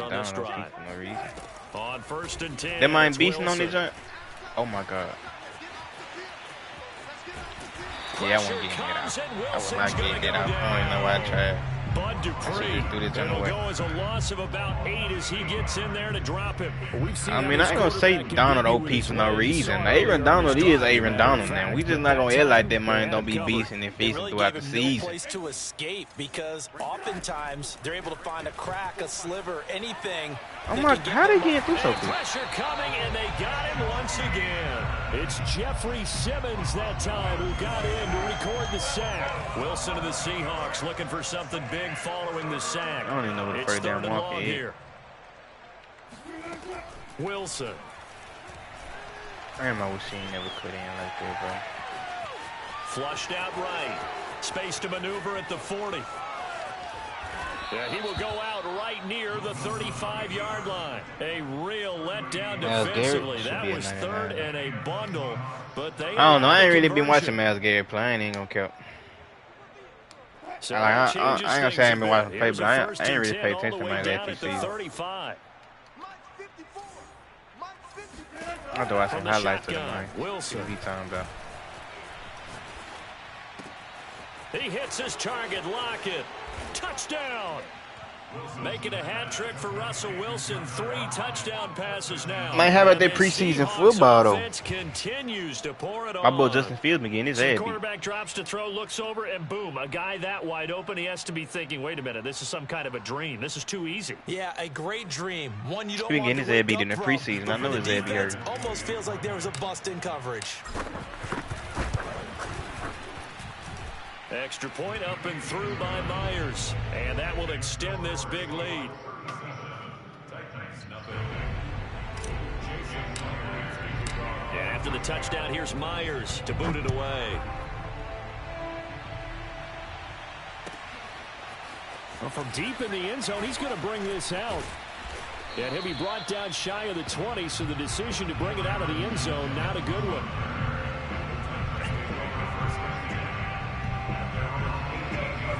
Speaker 2: 1st and 10.
Speaker 4: They mind beasting on this joint? Oh, my God. Yeah, I won't get it out. I will not get it out. I don't even know why I tried.
Speaker 2: Bud Dupree. That'll go as a loss of about 8 as he gets in there to drop him.
Speaker 4: I mean, I ain't gonna say Donald OP for no reason. Aaron Donald is Aaron Donald now. We just not gonna act like that man don't be beasting and feasting throughout the season.
Speaker 3: Place to escape because oftentimes they're able to find a crack, a sliver, anything.
Speaker 4: Oh my, how they get through so quick?
Speaker 2: Pressure coming, and they got him once again. It's Jeffrey Simmons that time who got in to record the sack. Wilson of the Seahawks looking for something big following the sack.
Speaker 4: I don't even know what the first down walk is. Here.
Speaker 2: Wilson.
Speaker 4: I wish he never cut in like that, bro.
Speaker 2: Flushed out right. Space to maneuver at the 40. Yeah, he will go out right near the 35-yard line. A real letdown defensively. That was 3rd and a bundle. But they
Speaker 4: I don't know. I ain't really been watching Myles Garrett play. I ain't gonna count. So I ain't gonna say I ain't been watching him play, but I ain't really paid attention to my last few seasons. I have to watch some highlights of the night.
Speaker 2: Wilson.
Speaker 4: TV time about.
Speaker 2: He hits his target. Lockett. Touchdown. Making a hat trick for Russell Wilson. 3 touchdown passes now.
Speaker 4: Man, how about that preseason football, though?
Speaker 2: Continues to pour it
Speaker 4: My boy Justin Fields been getting his ass beat.
Speaker 2: Quarterback drops to throw, looks over, and boom, a guy that wide open. He has to be thinking, wait a minute, this is some kind of a dream. This is too easy.
Speaker 3: Yeah, a great dream. One you don't
Speaker 4: want to
Speaker 3: getting
Speaker 4: his ass beat in the preseason. I know his ass beat hurt.
Speaker 3: Almost feels like there was a bust in coverage.
Speaker 2: Extra point up and through by Myers. And that will extend this big lead. And after the touchdown, here's Myers to boot it away. Well, from deep in the end zone, he's going to bring this out. And he'll be brought down shy of the 20, so the decision to bring it out of the end zone, not a good one.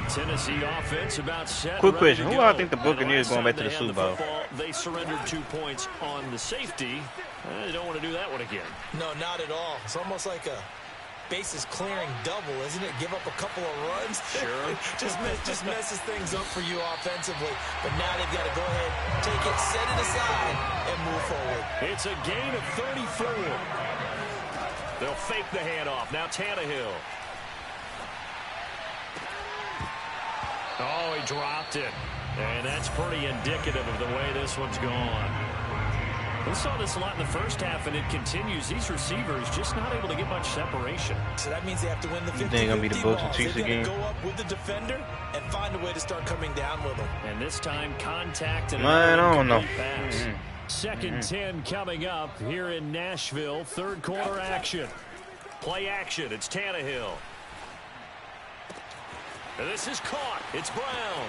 Speaker 2: Tennessee offense about set.
Speaker 4: Quick question: who I think the Buccaneers going back to the Super Bowl?
Speaker 2: They surrendered 2 points on the safety. They don't want to do that one again.
Speaker 3: No, not at all. It's almost like a bases clearing double, isn't it? Give up a couple of runs.
Speaker 2: Sure.
Speaker 3: just messes things up for you offensively. But now they've got to go ahead, take it, set it aside, and move forward.
Speaker 2: It's a gain of 34. They'll fake the handoff. Now Tannehill. Oh, he dropped it. And that's pretty indicative of the way this one's gone. We saw this a lot in the first half, and it continues. These receivers just not able to get much separation.
Speaker 3: So that means they have to win the 50-50
Speaker 4: think gonna be the Bucs and Chiefs again?
Speaker 3: Go up with the defender and find a way to start coming down with them.
Speaker 2: And this time, contact and
Speaker 4: Man, I don't know.
Speaker 2: pass. Second 10 coming up here in Nashville. Third quarter action. Play action. It's Tannehill. And this is caught. It's Brown.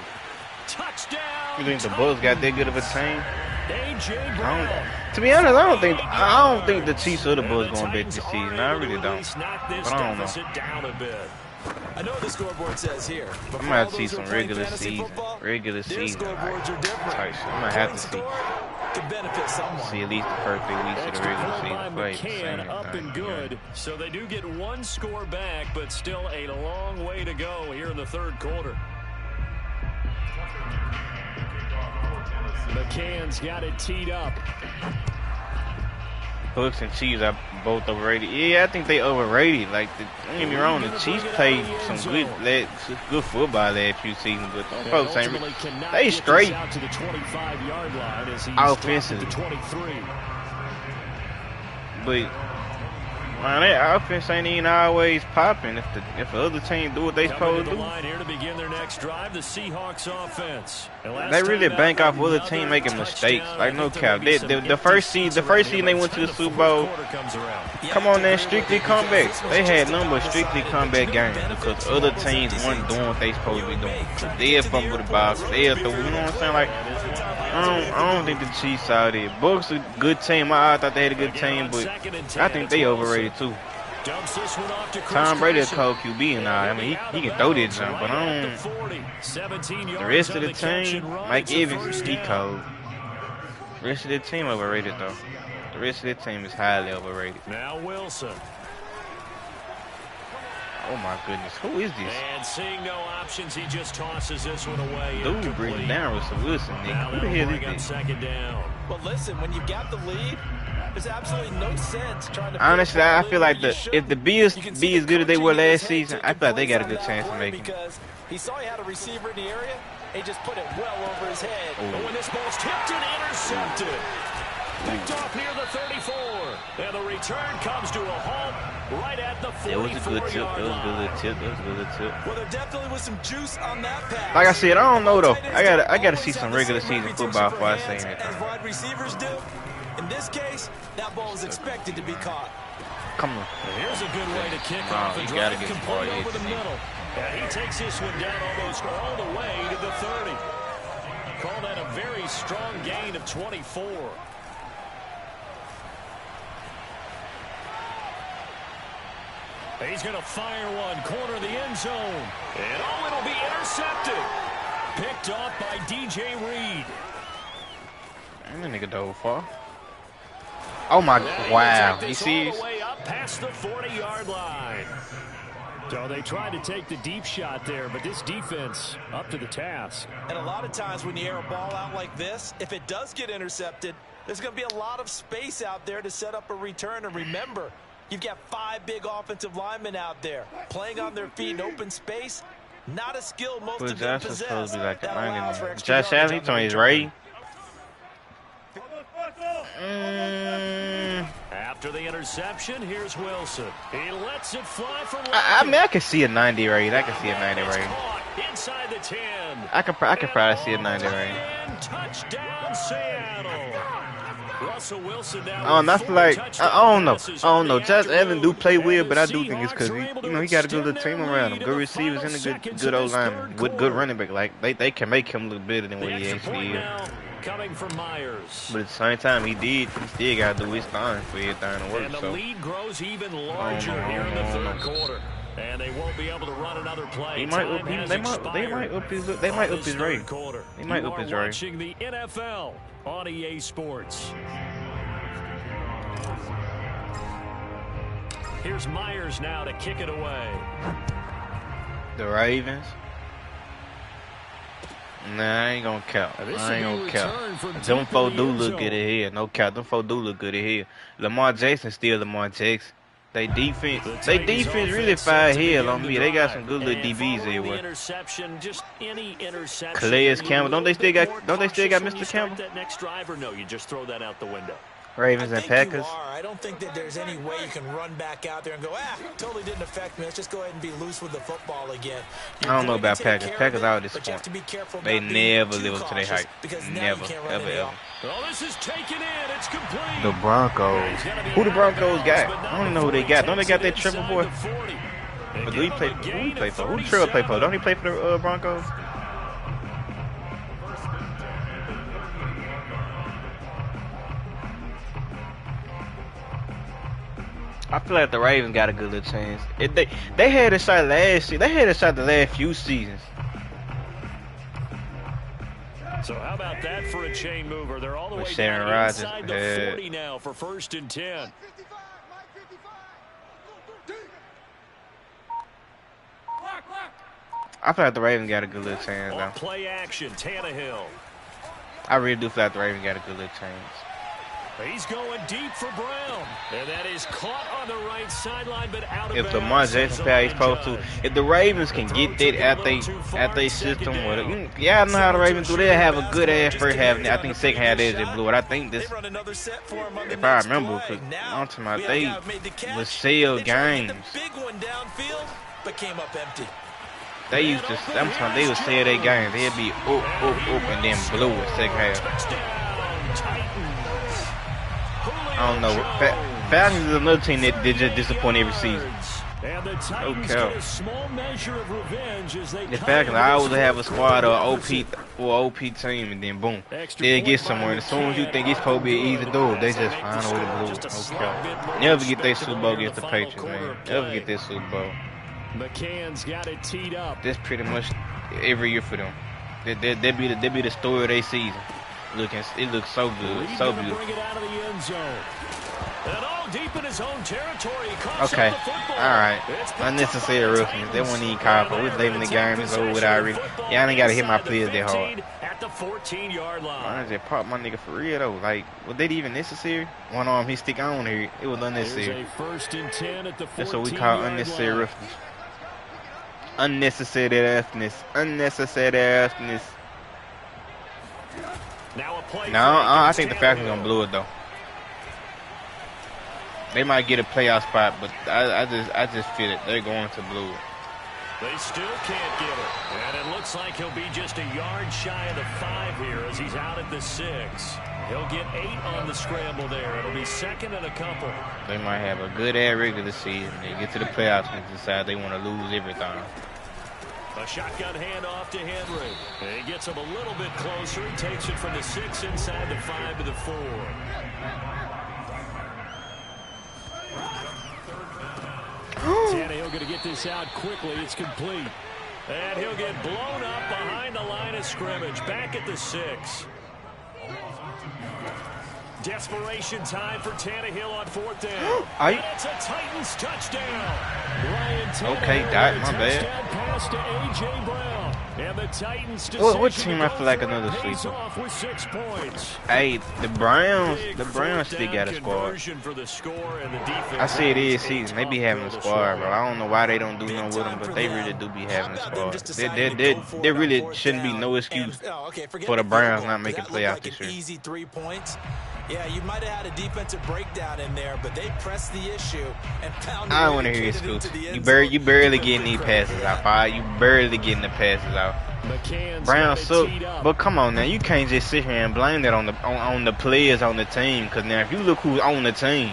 Speaker 2: Touchdown.
Speaker 4: You think the Bucs got that good of a team?
Speaker 2: A.J. Brown.
Speaker 4: To be honest, I don't think the Chiefs or the Bucs going to bet this season. I really don't. But I don't know.
Speaker 2: Down a bit.
Speaker 3: I know what the scoreboard says here.
Speaker 4: I'm going to have to see some regular season. Regular season. I'm going to have to see.
Speaker 3: To benefit someone.
Speaker 4: See at least the first 3 weeks of the regular season play.
Speaker 2: McCann up and good. So they do get 1 score back, but still a long way to go here in the third quarter. McCann's got it teed up.
Speaker 4: Bucs and Chiefs are both overrated. Yeah, I think they overrated. Like, don't get me wrong, the Chiefs played some good football last few seasons, but some folks ain't really. They straight offensively. But man, that offense ain't even always popping. If the other team do what they supposed to do,
Speaker 2: here to begin their next drive, the Seahawks offense.
Speaker 4: They really bank off other team making mistakes. Like no cap. The first season they went to the Super Bowl. Come on, then strictly comeback. They had number strictly comeback games because other teams weren't doing what they supposed to be doing. They'll fumble the ball. They'll throw. You know what I'm saying? Like I don't think the Chiefs out there. Bucs a good team. I thought they had a good team, but I think they overrated too. Tom Brady a cold QB and I mean he can throw this jump, but I don't. The rest of the team, Mike Evans, he cold. The rest of the team overrated though. The rest of the team is highly overrated.
Speaker 2: Now Wilson.
Speaker 4: Oh my goodness, who is this?
Speaker 2: And seeing no options, he just tosses this one away.
Speaker 4: Dude, bring down Russell Wilson, Nick. Who the hell is this?
Speaker 2: Second down.
Speaker 3: Well, listen, when you've got the lead, there's absolutely no sense trying to.
Speaker 4: Honestly, I feel like if the Bills be as good as they were last season, I feel like they got a good chance of making it.
Speaker 3: Because he saw he had a receiver in the area, he just put it well over his head.
Speaker 2: But when this ball's tipped and intercepted, picked off near the 34, and the return comes to a halt right at the 44-yard line.
Speaker 4: It was a good tip. That was a good tip.
Speaker 3: Well, there definitely was some juice on that pass.
Speaker 4: Like I said, I don't know though. I gotta see some regular season football before I say anything.
Speaker 3: As wide receivers do. In this case, that ball is expected to be caught.
Speaker 4: Come on.
Speaker 2: Here's a good way to kick off a drive complete over the middle. And he takes this one down almost all the way to the 30. Call that a very strong gain of 24. He's going to fire one, corner of the end zone. And it'll be intercepted. Picked off by DJ Reed.
Speaker 4: And the nigga dove far. Oh my, wow. You see?
Speaker 2: All the way up past the 40-yard line. So they tried to take the deep shot there, but this defense up to the task.
Speaker 3: And a lot of times when you air a ball out like this, if it does get intercepted, there's going to be a lot of space out there to set up a return. And remember, you've got 5 big offensive linemen out there playing on their feet in open space. Not a skill most of them possess.
Speaker 4: Supposed to be like Josh Allen, he's on his right.
Speaker 2: After the interception, here's Wilson. He lets it fly from
Speaker 4: I mean, I can see a 90 rate. I can see a 90 rate.
Speaker 2: Inside the 10.
Speaker 4: I can probably see a 90 rate.
Speaker 2: Touchdown, Seattle. Russell Wilson now.
Speaker 4: I feel like I don't know. Josh Allen do play well, but I do think it's because he got a good little team around him, good receivers and a good old lineman with good running back. Like they can make him look better than what he actually is.
Speaker 2: Coming from Myers.
Speaker 4: But at the same time, he still got to do his thing for everything to work.
Speaker 2: And the
Speaker 4: so
Speaker 2: lead grows even larger here in the third quarter. And they won't be able to run another play.
Speaker 4: They might up his rating. They might up his rating.
Speaker 2: Watching the NFL on EA Sports. Here's Myers now to kick it away.
Speaker 4: The Ravens. Nah, I ain't gonna count. I ain't gonna count. Them four do look good at here. No count. Them four do look good at here. Lamar Jackson still Lamar Jackson. They defense really fire hell on me. They got some good little DBs anyway. Calais Campbell, don't they still got Mr. Campbell?
Speaker 2: That next drive, or no, you just throw that out the window.
Speaker 4: Ravens and Packers.
Speaker 3: I don't think that there's any way you can run back out there and go, totally didn't affect me. Let's just go ahead and be loose with the football again.
Speaker 4: I don't know about Packers. Packers are disappointing. They never live up to their hype. Never, ever.
Speaker 2: Well, this is taken in. It's complete.
Speaker 4: The Broncos. Who the Broncos got? I don't know who they got. Don't they got that triple boy? But do he play? Who he play for? Who the Trevor play for? Don't he play for the Broncos? I feel like the Ravens got a good little chance. They had a shot last year. They had a shot the last few seasons.
Speaker 2: So how about that for a chain mover? They're all the way
Speaker 4: Sharon
Speaker 2: down
Speaker 4: Rodgers
Speaker 2: inside the 40 now for 1st and 10.
Speaker 4: I feel like the Ravens got a good little chance though.
Speaker 2: Play action, Tannehill.
Speaker 4: I really do feel like the Ravens got a good little chance.
Speaker 2: He's going deep for Brown. And that is caught on the right sideline, but out of
Speaker 4: bounds. If Lamar Jackson play how he's supposed to, if the Ravens can get that at they system, yeah, I know how the Ravens do. They'll have a good ass first half. I think second half they blew it. I think this, if I remember, because I'm talking about they would sell games. They used to, I'm talking, they would sell their games. They'd be up, and then blew it second half. I don't know. Falcons is another team that just disappoint every season. Okay. The Falcons, I always have a squad or OP team, and then boom, they'll get somewhere. And as soon as you think it's supposed to be an easy door, they just find a way to lose. Okay. Never get their Super Bowl against the Patriots, man. Never get their Super Bowl.
Speaker 2: McCann's got it teed up.
Speaker 4: That's pretty much every year for them. They be the story of their season. It looks so good, so beautiful.
Speaker 2: Bring it out of the end zone. And all deep in his own territory.
Speaker 4: Okay, all right. Unnecessary roughness. They won't even call for. We're leaving the game. It's over with already. Y'all ain't gotta hit my players that hard.
Speaker 2: At the 14-yard line.
Speaker 4: I just popped my nigga for real though. Like, was that even necessary? One arm, he stick on here. It was unnecessary. That's what we call unnecessary roughness. Unnecessary roughness. Unnecessary roughness. No, I think the Falcons gonna blow it though. They might get a playoff spot, but I just feel it. They're going to blow it.
Speaker 2: They still can't get it, and it looks like he'll be just a yard shy of the 5 here as he's out at the 6. He'll get 8 on the scramble there. It'll be second and a couple.
Speaker 4: They might have a good ass regular season. They get to the playoffs and decide they want to lose everything.
Speaker 2: A shotgun handoff to Henry. He gets him a little bit closer. He takes it from the 6 inside the 5 to the 4. Tannehill going to get this out quickly. It's complete. And he'll get blown up behind the line of scrimmage. Back at the 6. Desperation time for Tannehill on 4th down. It's a Titans touchdown.
Speaker 4: Okay, my bad.
Speaker 2: Pass to A.J. Brown. And the Titans
Speaker 4: what team I feel like another sleeper?
Speaker 2: With 6 points.
Speaker 4: Hey, the Browns still got a squad. I see it is season. They be having a squad, bro. I don't know why they don't do nothing with them, but they really do be having a squad. There really shouldn't be no excuse for the Browns not making playoffs this year.
Speaker 3: Easy 3 points. Yeah, you might have had a defensive breakdown in there, but they pressed the issue and found.
Speaker 4: I don't want to hear excuses. You barely getting these passes out. You barely getting the passes out. Brown suck, but come on now, you can't just sit here and blame that on the players on the team. Cause now if you look who's on the team,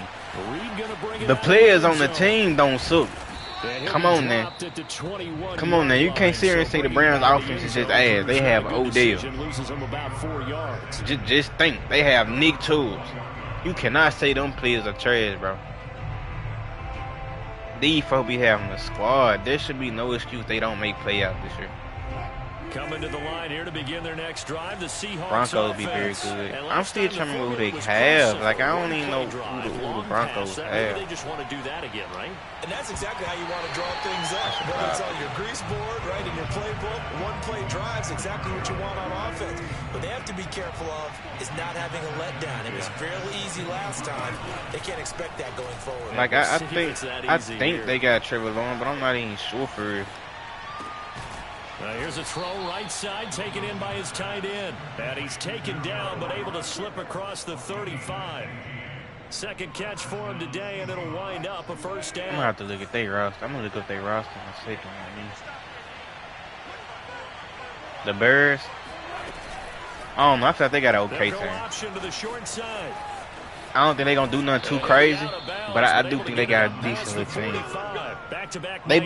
Speaker 4: the players on the team don't suck. Come on now. Come on now. You can't sit here and say the Browns offense is just ass. They have Odell. Just think. They have Nick Chubb. You cannot say them players are trash, bro. These folks be having a squad. There should be no excuse they don't make play out this year.
Speaker 2: Coming to the line here to begin their next drive, the Seahawks
Speaker 4: Broncos be very good. I'm still trying to remember who they have. Like, I don't even know who the Broncos have.
Speaker 2: They just want to do that again, right?
Speaker 3: And that's exactly how you want to draw things up. Whether it's on your grease board, right, in your playbook, one-play drives, exactly what you want on offense. What they have to be careful of is not having a letdown. It was fairly easy last time. They can't expect that going forward.
Speaker 4: Like, I think they got Trevor Lawrence, but I'm not even sure for real.
Speaker 2: Here's a throw right side, taken in by his tight end. And he's taken down, but able to slip across the 35. Second catch for him today, and it'll wind up a first down.
Speaker 4: I'm going to have to look at their roster. I'm going to look up their roster in a second. The Bears. I don't know. I feel like they got an okay team.
Speaker 2: Option to the short side.
Speaker 4: I don't think they're going to do nothing too crazy, but I do think they got a decent little team. They've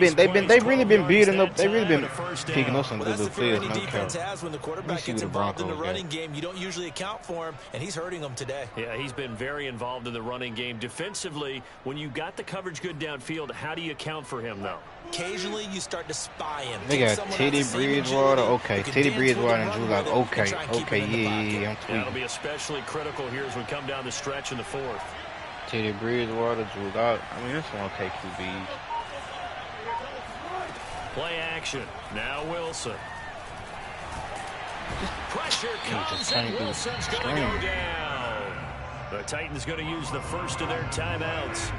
Speaker 4: really been building up. They've really been picking up some good little players. No
Speaker 3: defense has when the quarterback gets involved in the running game. You don't usually account for him, and he's hurting them today.
Speaker 2: Yeah, he's been very involved in the running game. Defensively, when you got the coverage good downfield, how do you account for him, though?
Speaker 3: Occasionally, you start to spy him.
Speaker 4: They got Teddy Bridgewater. Okay, Teddy Bridgewater and Drew Lock. Okay, yeah, I'm tweaking.
Speaker 2: That'll be especially critical here as we come down the stretch in the fourth.
Speaker 4: Teddy Bridgewater, Drew Lock. I mean, that's one okay QBs.
Speaker 2: Play action. Now Wilson. Pressure comes and Wilson's going to go down. The Titans going to use the first of their timeouts.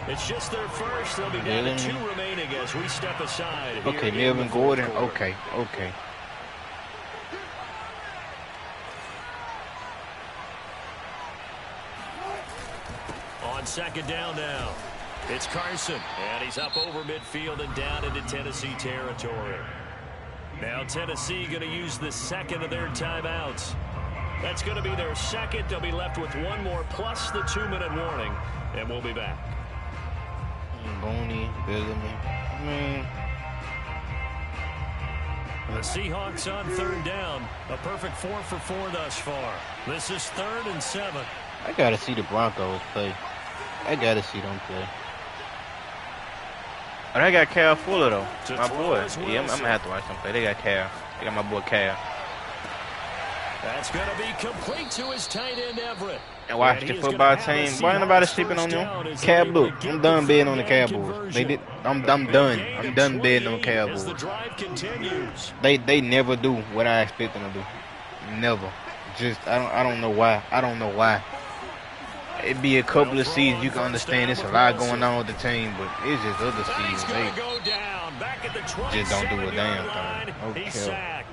Speaker 2: It's just their first. They'll be down to 2 remaining as we step aside.
Speaker 4: Okay, Melvin Gordon. Okay.
Speaker 2: On second down now. It's Carson, and he's up over midfield and down into Tennessee territory. Now Tennessee going to use the second of their timeouts. That's going to be their second. They'll be left with one more plus the 2-minute warning, and we'll be back.
Speaker 4: Boney, Bellamy.
Speaker 2: The Seahawks on third down. A perfect 4 for 4 thus far. This is 3rd and 7.
Speaker 4: I got to see the Broncos play. I got to see them play. But I got Cal Fuller, though. My boy. Yeah, I'm going to have to watch them play. They got Cal. They got my boy Cal.
Speaker 2: That's going to be complete to his tight end, Everett.
Speaker 4: And watch the football team. Why ain't nobody sleeping on them? Cowboys. I'm done betting on the Cowboys. I'm done. I'm done betting on the Cowboys. They never do what I expect them to do. Never. Just I don't know why. I don't know why. It'd be a couple of seasons you can understand there's a lot going on with the team, but it's just other seasons. They just don't do a damn thing. Okay.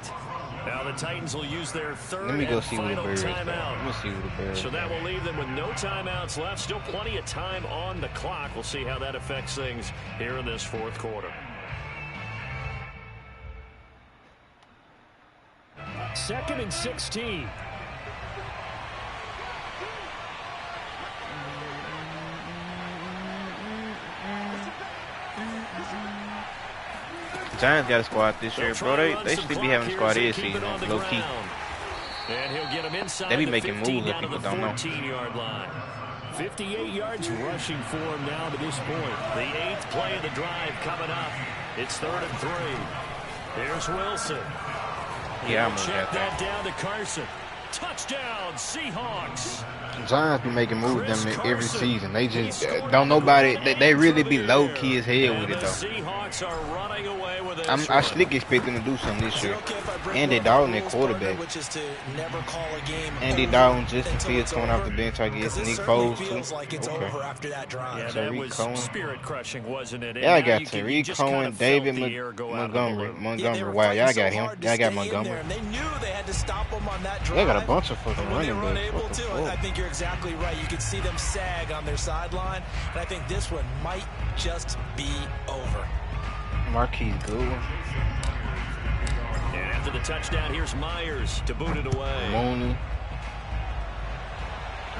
Speaker 2: Now the Titans will use their third
Speaker 4: Let me go
Speaker 2: and
Speaker 4: see what the
Speaker 2: final
Speaker 4: Bears
Speaker 2: timeout.
Speaker 4: Let me see what the Bears
Speaker 2: So that will leave them with no timeouts left. Still plenty of time on the clock. We'll see how that affects things here in this fourth quarter. 2nd and 16.
Speaker 4: Giants got a squad this year, bro. They should be having a squad this season, low key.
Speaker 2: And he'll get him inside
Speaker 4: they be making moves that people don't know.
Speaker 2: 14-yard line. 58 yards rushing for him now to this point. The 8th play of the drive coming up. It's 3rd and 3. Here's Wilson.
Speaker 4: Yeah, I'm gonna
Speaker 2: check that down to Carson. Touchdown, Seahawks.
Speaker 4: Giants be making moves them every season. They just don't nobody. They really be low key as hell with it though.
Speaker 2: Seahawks are running away with
Speaker 4: I slick expect them to do something this year. Andy Dalton at quarterback. Andy Dalton, Justin Fields coming off the bench, I guess. Nick Foles too. Okay.
Speaker 2: Yeah, that was spirit crushing, wasn't it?
Speaker 4: Yeah, I got Tariq Cohen, David Montgomery. Wow, y'all got him. Y'all got Montgomery.
Speaker 3: They knew they had to stop him on that drive.
Speaker 4: They got a bunch of fucking running backs.
Speaker 3: I think you're exactly right. You can see them sag on their sideline, and I think this one might just be over.
Speaker 4: Marquise Goodwin.
Speaker 2: And after the touchdown, here's Myers to boot it away.
Speaker 4: Mooney.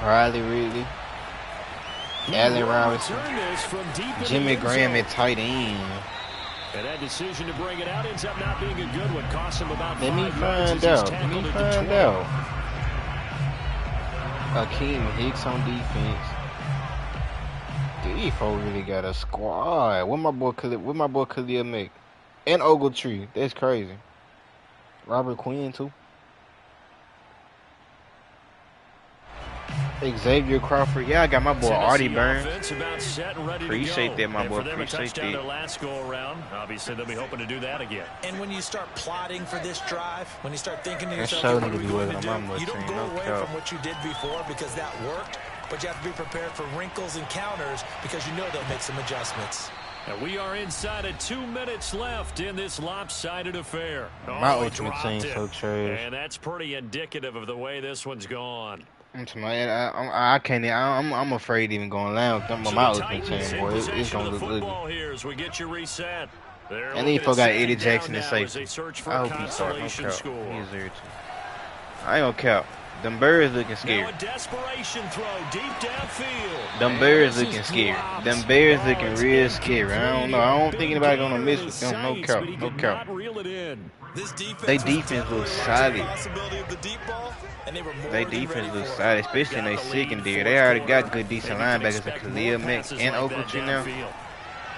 Speaker 4: Riley Ridley. Allen Robinson. Jimmy Graham at tight end.
Speaker 2: And that decision to bring it out ends up not being a good one. Cost him about 5 yards.
Speaker 4: Let me find out. Akeem Hicks on defense. These folks really got a squad. What my boy Khalil make? And Ogletree. That's crazy. Robert Quinn too. Xavier Crawford. Yeah, I got my boy Artie Burns. Appreciate that, my boy. Appreciate that.
Speaker 2: Last go around. Obviously, they'll be hoping to do that again.
Speaker 3: And when you start plotting for this drive, when you start thinking to
Speaker 4: That
Speaker 3: yourself,
Speaker 4: show
Speaker 3: what
Speaker 4: need
Speaker 3: are
Speaker 4: to
Speaker 3: we
Speaker 4: be
Speaker 3: going
Speaker 4: working
Speaker 3: to
Speaker 4: on
Speaker 3: do?
Speaker 4: my
Speaker 3: You don't
Speaker 4: team,
Speaker 3: go
Speaker 4: no
Speaker 3: away
Speaker 4: cap.
Speaker 3: from what you did before because that worked, but you have to be prepared for wrinkles and counters because you know they'll make some adjustments.
Speaker 2: And we are inside of 2 minutes left in this lopsided affair.
Speaker 4: My
Speaker 2: he
Speaker 4: ultimate
Speaker 2: dropped
Speaker 4: team
Speaker 2: it.
Speaker 4: so trash.
Speaker 2: And that's pretty indicative of the way this one's gone.
Speaker 4: I can't. I'm afraid even going loud. I'm
Speaker 2: So
Speaker 4: on my
Speaker 2: the
Speaker 4: ultimate
Speaker 2: Titans
Speaker 4: team,
Speaker 2: in
Speaker 4: boy. It's
Speaker 2: possession
Speaker 4: gonna
Speaker 2: of the
Speaker 4: look
Speaker 2: football
Speaker 4: ugly.
Speaker 2: here as we get you reset. They're
Speaker 4: And he
Speaker 2: looking at
Speaker 4: forgot
Speaker 2: second
Speaker 4: Eddie
Speaker 2: down
Speaker 4: Jackson to
Speaker 2: now
Speaker 4: safety.
Speaker 2: as they search for
Speaker 4: I
Speaker 2: a
Speaker 4: hope he start. No
Speaker 2: consolation
Speaker 4: cap.
Speaker 2: score.
Speaker 4: He's there too. I ain't gonna cap. Them birds looking
Speaker 2: Now
Speaker 4: scared.
Speaker 2: a desperation throw deep downfield.
Speaker 4: Them
Speaker 2: And
Speaker 4: Bears
Speaker 2: this
Speaker 4: looking
Speaker 2: is
Speaker 4: scared.
Speaker 2: dropped.
Speaker 4: Them Bears
Speaker 2: Oh,
Speaker 4: looking
Speaker 2: it's
Speaker 4: real scary. I don't know. I don't think
Speaker 2: Big
Speaker 4: anybody gonna
Speaker 2: gainer
Speaker 4: miss
Speaker 2: in
Speaker 4: with
Speaker 2: his
Speaker 4: them. No
Speaker 2: sights,
Speaker 4: cap.
Speaker 2: but he
Speaker 4: No
Speaker 2: could
Speaker 4: cap.
Speaker 2: not reel it in.
Speaker 3: This defense
Speaker 4: They
Speaker 3: was
Speaker 4: defense
Speaker 3: definitely
Speaker 4: looks
Speaker 3: watching the
Speaker 4: solid.
Speaker 3: possibility of the deep ball, and they were more
Speaker 4: They
Speaker 3: than ready
Speaker 4: defense looks
Speaker 3: for it.
Speaker 4: solid, especially in their secondary. They already got good, decent linebackers like Khalil Mack and Ogletree now.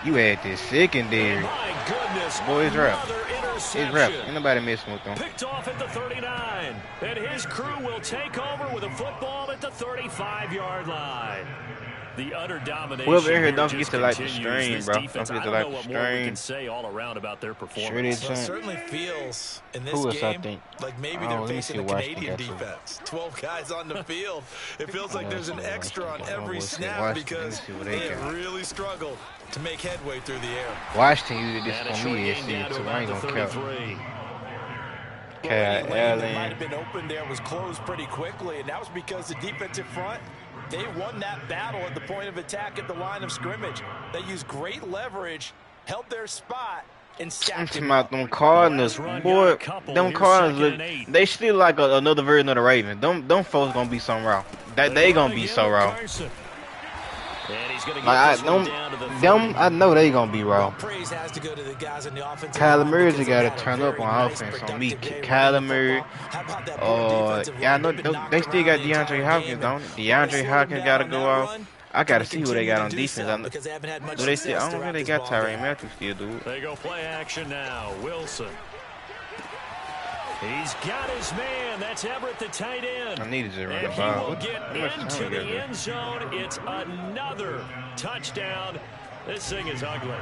Speaker 4: You had this secondary.
Speaker 2: My goodness,
Speaker 4: Boy, it's rough.
Speaker 2: another
Speaker 4: It's
Speaker 2: interception.
Speaker 4: rough. Ain't nobody messing with them.
Speaker 2: Picked off at the 39. And his crew will take over with a football at the 35-yard line. The utter domination.
Speaker 4: Whoever in here
Speaker 2: here
Speaker 4: don't
Speaker 2: just
Speaker 4: get to like the
Speaker 2: continues.
Speaker 4: stream,
Speaker 2: This
Speaker 4: bro. Don't
Speaker 2: defense,
Speaker 4: get
Speaker 2: I
Speaker 4: to
Speaker 2: don't
Speaker 4: like
Speaker 2: know
Speaker 4: the
Speaker 2: what more we
Speaker 4: stream.
Speaker 2: can say all around about their
Speaker 4: Sure
Speaker 2: performance.
Speaker 4: they
Speaker 3: Well, it
Speaker 4: don't.
Speaker 3: certainly feels in this
Speaker 4: Who else I
Speaker 3: game
Speaker 4: think?
Speaker 3: like maybe
Speaker 4: Oh,
Speaker 3: they're
Speaker 4: let me
Speaker 3: facing
Speaker 4: see
Speaker 3: a
Speaker 4: Washington
Speaker 3: Canadian
Speaker 4: got some.
Speaker 3: defense. 12 guys on the field. It feels like
Speaker 4: Yeah,
Speaker 3: there's an
Speaker 4: that's
Speaker 3: extra on
Speaker 4: Washington got.
Speaker 3: every
Speaker 4: We'll see
Speaker 3: snap
Speaker 4: Washington.
Speaker 3: because
Speaker 4: Let's see what
Speaker 3: they
Speaker 4: they
Speaker 3: have
Speaker 4: got.
Speaker 3: really struggled to make headway through the air.
Speaker 4: Washington usually
Speaker 2: And a
Speaker 4: this
Speaker 2: short
Speaker 4: for me
Speaker 2: gain
Speaker 4: this
Speaker 2: down
Speaker 4: year
Speaker 2: to
Speaker 4: too. I
Speaker 2: about
Speaker 4: ain't
Speaker 2: the
Speaker 4: gonna count.
Speaker 2: 33.
Speaker 4: Cat
Speaker 3: Any lane that might
Speaker 4: Allen.
Speaker 3: have been open there was closed pretty quickly, and that was because the defensive front, they won that battle at the point of attack at the line of scrimmage. They used great leverage, held their spot, and
Speaker 4: I'm
Speaker 3: sacked
Speaker 4: talking
Speaker 3: him
Speaker 4: about
Speaker 3: up.
Speaker 4: them Cardinals, boy. Them Cardinals look. They still like another version of the Ravens. Them folks gonna be something raw. They gonna be so raw.
Speaker 2: And he's gonna get
Speaker 4: Like
Speaker 2: this one down to the
Speaker 4: them, I know they gonna be raw.
Speaker 3: Well, praise has to go to the guys on the offensive
Speaker 4: Kyler
Speaker 3: line
Speaker 4: Murray
Speaker 3: because
Speaker 4: got
Speaker 3: they
Speaker 4: to
Speaker 3: had a
Speaker 4: turn up
Speaker 3: very
Speaker 4: on
Speaker 3: nice,
Speaker 4: offense on me.
Speaker 3: productive day
Speaker 4: Kyler
Speaker 3: running the
Speaker 4: Murray.
Speaker 3: football. How about that poor defensive
Speaker 4: Yeah, I
Speaker 3: line?
Speaker 4: know
Speaker 3: They've been knocked
Speaker 4: they still got
Speaker 3: around the
Speaker 4: DeAndre
Speaker 3: entire
Speaker 4: Hopkins,
Speaker 3: game,
Speaker 4: don't
Speaker 3: and
Speaker 4: they?
Speaker 3: while they
Speaker 4: DeAndre
Speaker 3: slowed
Speaker 4: Hopkins
Speaker 3: them
Speaker 4: got to
Speaker 3: down
Speaker 4: go
Speaker 3: on
Speaker 4: off.
Speaker 3: that run,
Speaker 4: I gotta
Speaker 3: they
Speaker 4: see what they got on
Speaker 3: continue to do
Speaker 4: defense.
Speaker 3: so
Speaker 4: I know.
Speaker 3: because they haven't had much
Speaker 4: Do they still?
Speaker 3: success
Speaker 4: I don't think
Speaker 3: throughout
Speaker 4: they
Speaker 3: this
Speaker 4: got
Speaker 3: ball
Speaker 4: Tyrann
Speaker 3: game.
Speaker 4: Matthew still, dude.
Speaker 2: They go play action now. Wilson. He's got his man. That's Everett, the tight end.
Speaker 4: I needed to run
Speaker 2: And
Speaker 4: the
Speaker 2: he
Speaker 4: ball.
Speaker 2: will
Speaker 4: What
Speaker 2: get
Speaker 4: much time
Speaker 2: into
Speaker 4: we got
Speaker 2: the
Speaker 4: left?
Speaker 2: end zone. It's another touchdown. This thing is ugly.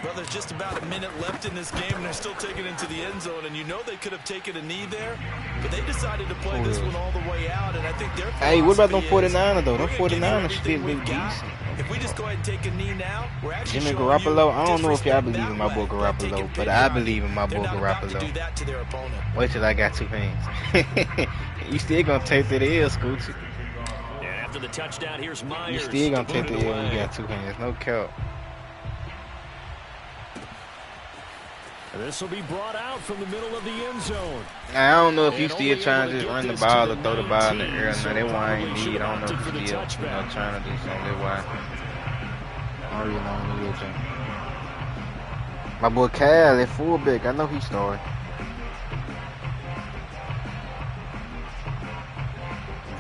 Speaker 3: Well, there's just about a minute left in this game, and they're still taking it into the end zone. And you know they could have taken a knee there, but they decided to play this one all the way out. And I think their
Speaker 4: Hey, what about them
Speaker 3: philosophy is,
Speaker 4: 49ers though? Them
Speaker 3: we're gonna give you
Speaker 4: 49ers
Speaker 3: everything
Speaker 4: still
Speaker 3: we've
Speaker 4: look
Speaker 3: got.
Speaker 4: decent.
Speaker 3: If we just go ahead and take a knee now, we're actually
Speaker 4: Jimmy
Speaker 3: showing you
Speaker 4: Garoppolo, I don't know if y'all
Speaker 3: disrespect
Speaker 4: believe in
Speaker 3: that
Speaker 4: my boy
Speaker 3: way. They're taking
Speaker 4: Garoppolo, but
Speaker 3: pity
Speaker 4: I
Speaker 3: on you.
Speaker 4: believe in my
Speaker 3: They're
Speaker 4: boy
Speaker 3: not about to do
Speaker 4: Garoppolo.
Speaker 3: that to their opponent.
Speaker 4: Wait till I got 2 hands. You still gonna take that L, Scoochie.
Speaker 2: And after the touchdown, here's Myers.
Speaker 4: You still gonna
Speaker 2: to
Speaker 4: take
Speaker 2: put
Speaker 4: the
Speaker 2: it
Speaker 4: L when you
Speaker 2: away.
Speaker 4: got 2 hands. No cap.
Speaker 2: This will be brought out from the middle of the end zone.
Speaker 4: I don't know if you
Speaker 2: And
Speaker 4: still
Speaker 2: only
Speaker 4: trying
Speaker 2: able
Speaker 4: to
Speaker 2: to
Speaker 4: just
Speaker 2: get
Speaker 4: run the
Speaker 2: this
Speaker 4: ball
Speaker 2: to
Speaker 4: or
Speaker 2: the
Speaker 4: throw the ball in the
Speaker 2: 19,
Speaker 4: air.
Speaker 2: so
Speaker 4: No, they why I
Speaker 2: probably
Speaker 4: ain't
Speaker 2: should
Speaker 4: need. I don't know
Speaker 2: have
Speaker 4: if
Speaker 2: opted for
Speaker 4: you
Speaker 2: the
Speaker 4: still
Speaker 2: touchback.
Speaker 4: trying to do something. That's why. I don't really know who it is. My boy Cal at fullback. I know he started.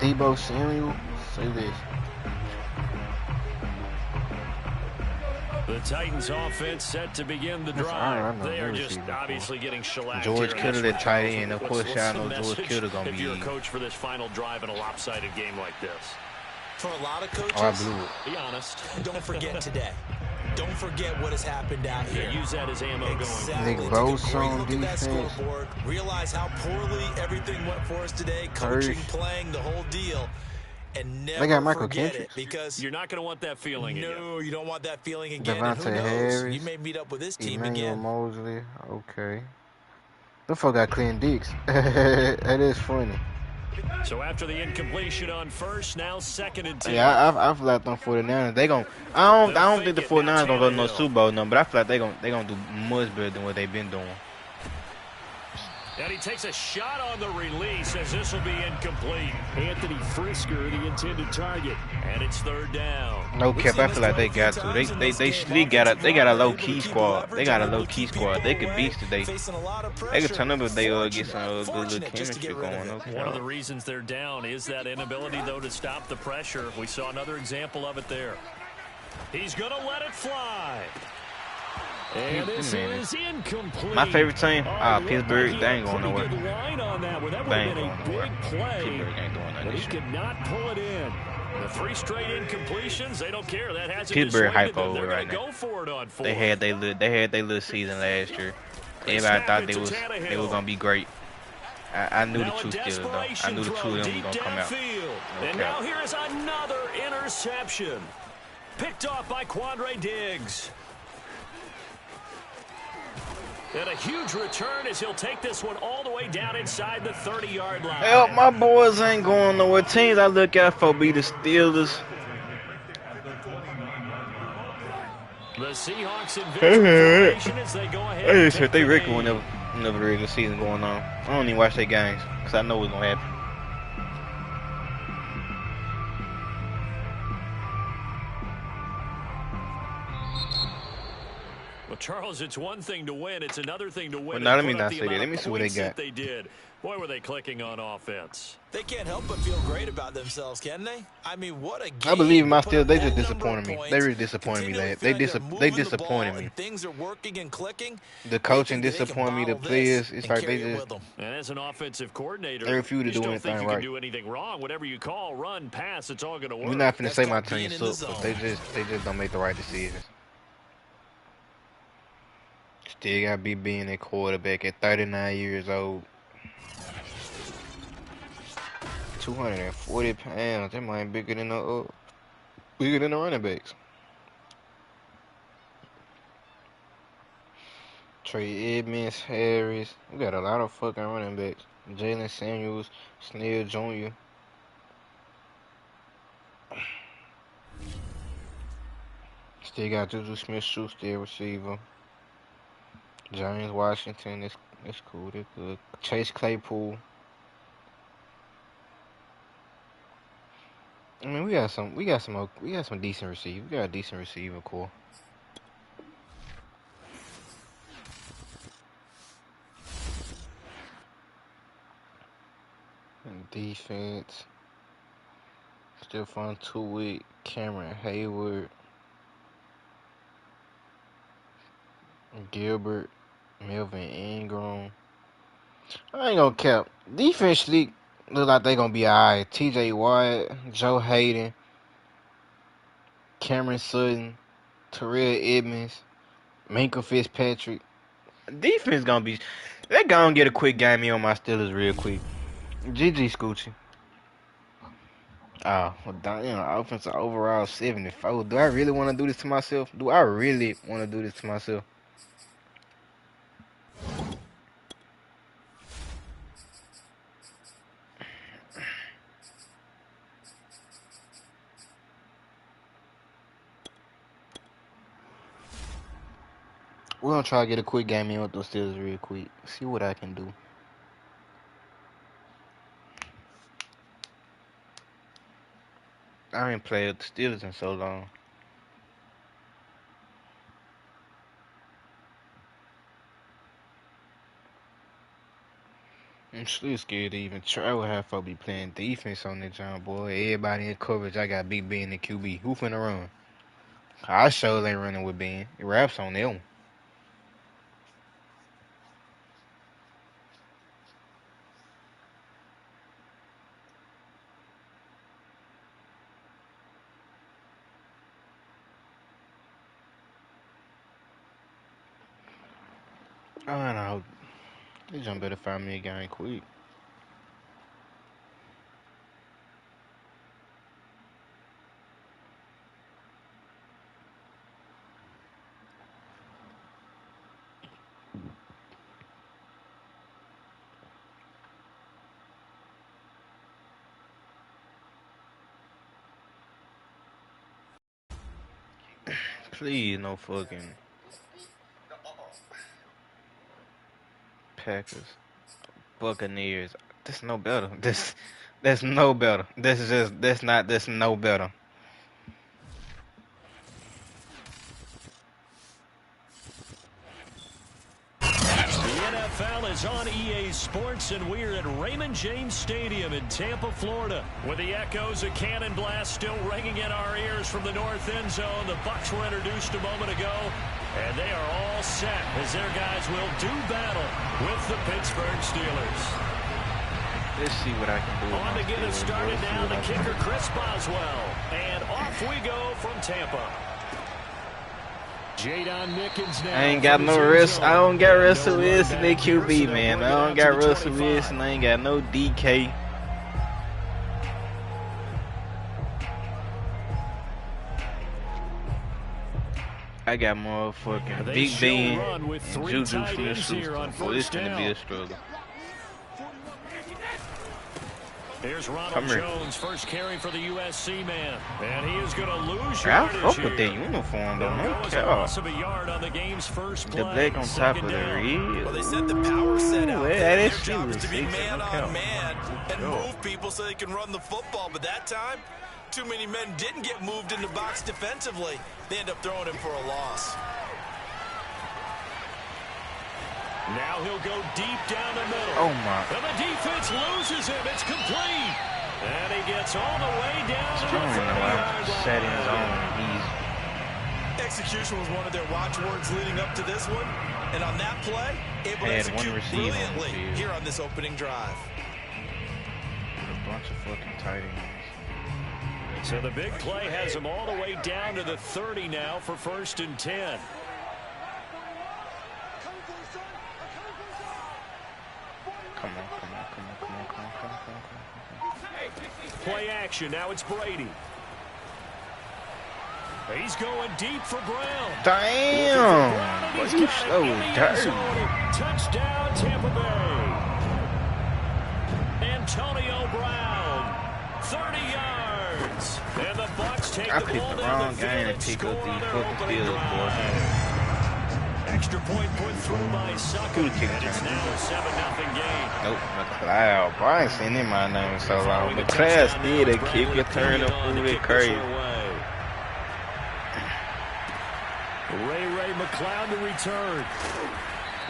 Speaker 4: Debo Samuel. Say this.
Speaker 2: The Titans offense set to begin the
Speaker 4: That's all right, I
Speaker 2: drive.
Speaker 4: know.
Speaker 2: They are
Speaker 4: Never
Speaker 2: just
Speaker 4: seen it before.
Speaker 2: obviously getting shellacked
Speaker 4: George
Speaker 2: here.
Speaker 4: Kittle at tight end. Of
Speaker 2: What's-
Speaker 4: course,
Speaker 2: what's
Speaker 4: y'all
Speaker 2: the
Speaker 4: know George
Speaker 2: message
Speaker 4: Kittle gonna
Speaker 2: if you're a
Speaker 4: be.
Speaker 2: coach for this final drive in a lopsided game like this?
Speaker 3: For a lot of
Speaker 4: Oh, I
Speaker 3: coaches,
Speaker 4: blew it.
Speaker 2: Be honest.
Speaker 3: don't forget today. Don't forget what has happened out here.
Speaker 2: Use that as ammo going.
Speaker 3: Exactly.
Speaker 4: Nick
Speaker 3: Take a
Speaker 4: Bosa
Speaker 3: great
Speaker 4: on
Speaker 3: look at that
Speaker 4: defense.
Speaker 3: scoreboard. Realize how poorly everything went for us today. Coaching,
Speaker 4: Hurst.
Speaker 3: playing, the whole deal. And never
Speaker 4: They got Michael
Speaker 3: forget
Speaker 4: Kendricks.
Speaker 3: it because
Speaker 2: You're not going to want that feeling again.
Speaker 3: no, you don't want that feeling again. And who
Speaker 4: Devontae
Speaker 3: knows?
Speaker 4: Harris.
Speaker 3: You may meet up with this team
Speaker 4: Emmanuel
Speaker 3: again.
Speaker 4: Mosley. Okay. The fuck got Clinton Dix. That is funny.
Speaker 2: So after the incompletion on first, now 2nd and 10.
Speaker 4: Yeah, I feel like them 49ers. They gon' I don't think the 49ers gonna go to no Super Bowl no, but I feel like they gonna do much better than what they've been doing.
Speaker 2: And he takes a shot on the release as this will be incomplete. Anthony Frisker, the intended target. And it's 3rd down.
Speaker 4: No cap, I feel like they got to. They still got a low key squad. They got a low key squad. They could beast today. They could turn up if they get some good little chemistry going. No
Speaker 2: One of the
Speaker 4: cap.
Speaker 2: reasons they're down is that inability, though, to stop the pressure. We saw another example of it there. He's going to let it fly. And this is incomplete.
Speaker 4: My favorite team, Pittsburgh. They ain't going nowhere.
Speaker 2: Line on that one. That would
Speaker 4: They
Speaker 2: have
Speaker 4: ain't
Speaker 2: been a
Speaker 4: going nowhere.
Speaker 2: big play.
Speaker 4: Pittsburgh ain't doing nothing
Speaker 2: But he
Speaker 4: this year.
Speaker 2: could not pull it in. The 3 straight incompletions, they don't care. That hasn't
Speaker 4: Pittsburgh
Speaker 2: dissuaded
Speaker 4: hype
Speaker 2: them. They're
Speaker 4: over right
Speaker 2: going to
Speaker 4: now.
Speaker 2: go for it on 4th.
Speaker 4: They had their little season last year. Everybody thought they were gonna be great. I knew the truth still though. I knew the truth of them was gonna come out.
Speaker 2: And
Speaker 4: Okay.
Speaker 2: now here is another interception. Picked off by Quandre Diggs. And a huge return as he'll take this one all the way down inside the 30-yard line.
Speaker 4: Help, my boys ain't going nowhere. Teams I look out for be the Steelers.
Speaker 2: The Seahawks in formation as they go ahead.
Speaker 4: They
Speaker 2: and
Speaker 4: just
Speaker 2: take
Speaker 4: hit they
Speaker 2: the
Speaker 4: record
Speaker 2: lead.
Speaker 4: whenever the regular season going on. I don't even watch their games because I know what's gonna happen.
Speaker 2: Well, Charles, it's one thing to win. It's another thing to win.
Speaker 4: Well, now let me
Speaker 2: and put up
Speaker 4: not
Speaker 2: the
Speaker 4: say that.
Speaker 2: amount
Speaker 4: Let me
Speaker 2: of
Speaker 4: see what they
Speaker 2: points that
Speaker 4: got.
Speaker 2: They did. Boy, were they clicking on offense.
Speaker 3: They can't help but feel great about themselves, can they? I mean, what a game.
Speaker 4: I believe in my
Speaker 3: to put
Speaker 4: Steelers.
Speaker 3: up
Speaker 4: They
Speaker 3: that
Speaker 4: just
Speaker 3: number
Speaker 4: disappointed
Speaker 3: of
Speaker 4: me.
Speaker 3: points,
Speaker 4: They really disappointed me.
Speaker 3: continually
Speaker 4: They
Speaker 3: feeling they're
Speaker 4: they
Speaker 3: moving the
Speaker 4: disappointed
Speaker 3: ball
Speaker 4: me.
Speaker 3: and things are working and clicking.
Speaker 4: The coaching
Speaker 3: They think they can
Speaker 4: disappointed me. The
Speaker 3: bottle
Speaker 4: players,
Speaker 3: this
Speaker 4: it's
Speaker 3: and
Speaker 4: like they
Speaker 3: carry it
Speaker 4: just
Speaker 3: with them.
Speaker 2: And as an offensive coordinator,
Speaker 4: they refuse to
Speaker 2: you
Speaker 4: do
Speaker 2: don't think
Speaker 4: anything
Speaker 2: you
Speaker 4: right.
Speaker 2: can do anything wrong. Whatever you call, run, pass, it's all going to work.
Speaker 4: We're not finna
Speaker 3: That's
Speaker 4: say my
Speaker 3: called being
Speaker 4: team
Speaker 3: in the
Speaker 4: suck, but
Speaker 3: zone.
Speaker 4: they just don't make the right decisions. Still got be being a quarterback at 39 years old. 240 pounds. That might be bigger than the running backs. Trey Edmonds, Harris. We got a lot of fucking running backs. Jalen Samuels, Snell Jr. Still got Juju Smith-Schuster, receiver. James Washington, that's cool. That's good. Chase Claypool. I mean, we got some decent receivers. We got a decent receiver core. And defense. Stephon Tuitt, Cameron Hayward, Gilbert, Melvin Ingram. I ain't gonna cap. Defensively, look like they gonna be alright. T.J. Watt, Joe Hayden, Cameron Sutton, Terrell Edmonds, Minka Fitzpatrick. Defense gonna be. They gonna get a quick game in on my Steelers real quick. GG Scoochie. Oh, well, damn, offensive overall 74. Do I really want to do this to myself? Do I really want to do this to myself? We're gonna try to get a quick game in with those Steelers real quick. See what I can do. I ain't played with the Steelers in so long. I'm still scared to even try with how folks be playing defense on that John boy. Everybody in coverage, I got Big Ben and QB. Who finna run? I sure ain't running with Ben. It raps on them. I don't know. They just better find me a game quick. Please, no fucking Packers, Buccaneers. That's no better. That's no better. That's no better.
Speaker 2: The NFL is on EA Sports, and we're at Raymond James Stadium in Tampa, Florida. With the echoes of cannon blast still ringing in our ears from the north end zone, the Bucs were introduced a moment ago, and they are all set as their guys will do battle with the Pittsburgh Steelers.
Speaker 4: Let's see what I can do.
Speaker 2: On to get it started now, the kicker, Chris Boswell. And off we go from Tampa.
Speaker 4: I ain't got no Russell. I don't got Russell Wilson in QB, man. I don't got Russell Wilson. I ain't got no DK. I got motherfucking Big Ben and Juju Smith-Schuster. Boy, this gonna be a struggle.
Speaker 2: Here's Ronald Jones, first carry for the USC man. And he is going to lose
Speaker 4: I fuck with that uniform, though. No cap.
Speaker 2: The
Speaker 4: black on top of the red.
Speaker 3: Well, they said the power set out.
Speaker 4: Their
Speaker 3: job is to be man on man and move people so they can run the football. But that time, too many men didn't get moved in the box defensively. They end up throwing him for a loss.
Speaker 2: Now he'll go deep down the middle.
Speaker 4: Oh, my.
Speaker 2: And the defense loses him. It's complete. And he gets all the way down to the 30-yard line.
Speaker 3: Execution was one of their watchwords leading up to this one. And on that play, able to execute brilliantly here on this opening drive.
Speaker 4: A bunch of fucking tight ends.
Speaker 2: So the big play has him all the way down to the 30 now for 1st and 10.
Speaker 4: Come on.
Speaker 2: Play action. Now it's Brady. He's going deep for Brown.
Speaker 4: Damn! Boy, you so dirty.
Speaker 2: Touchdown, Tampa Bay. Antonio Brown, 30 yards. And the Bucs take the ball down the field and score on their opening drive. Extra point put through by Sucker, and it's now a 7-0 game.
Speaker 4: Nope, McLeod. Bro, I ain't seen him my name in so long. McLeod still a kick return up through it crazy.
Speaker 2: Ray McLeod to return.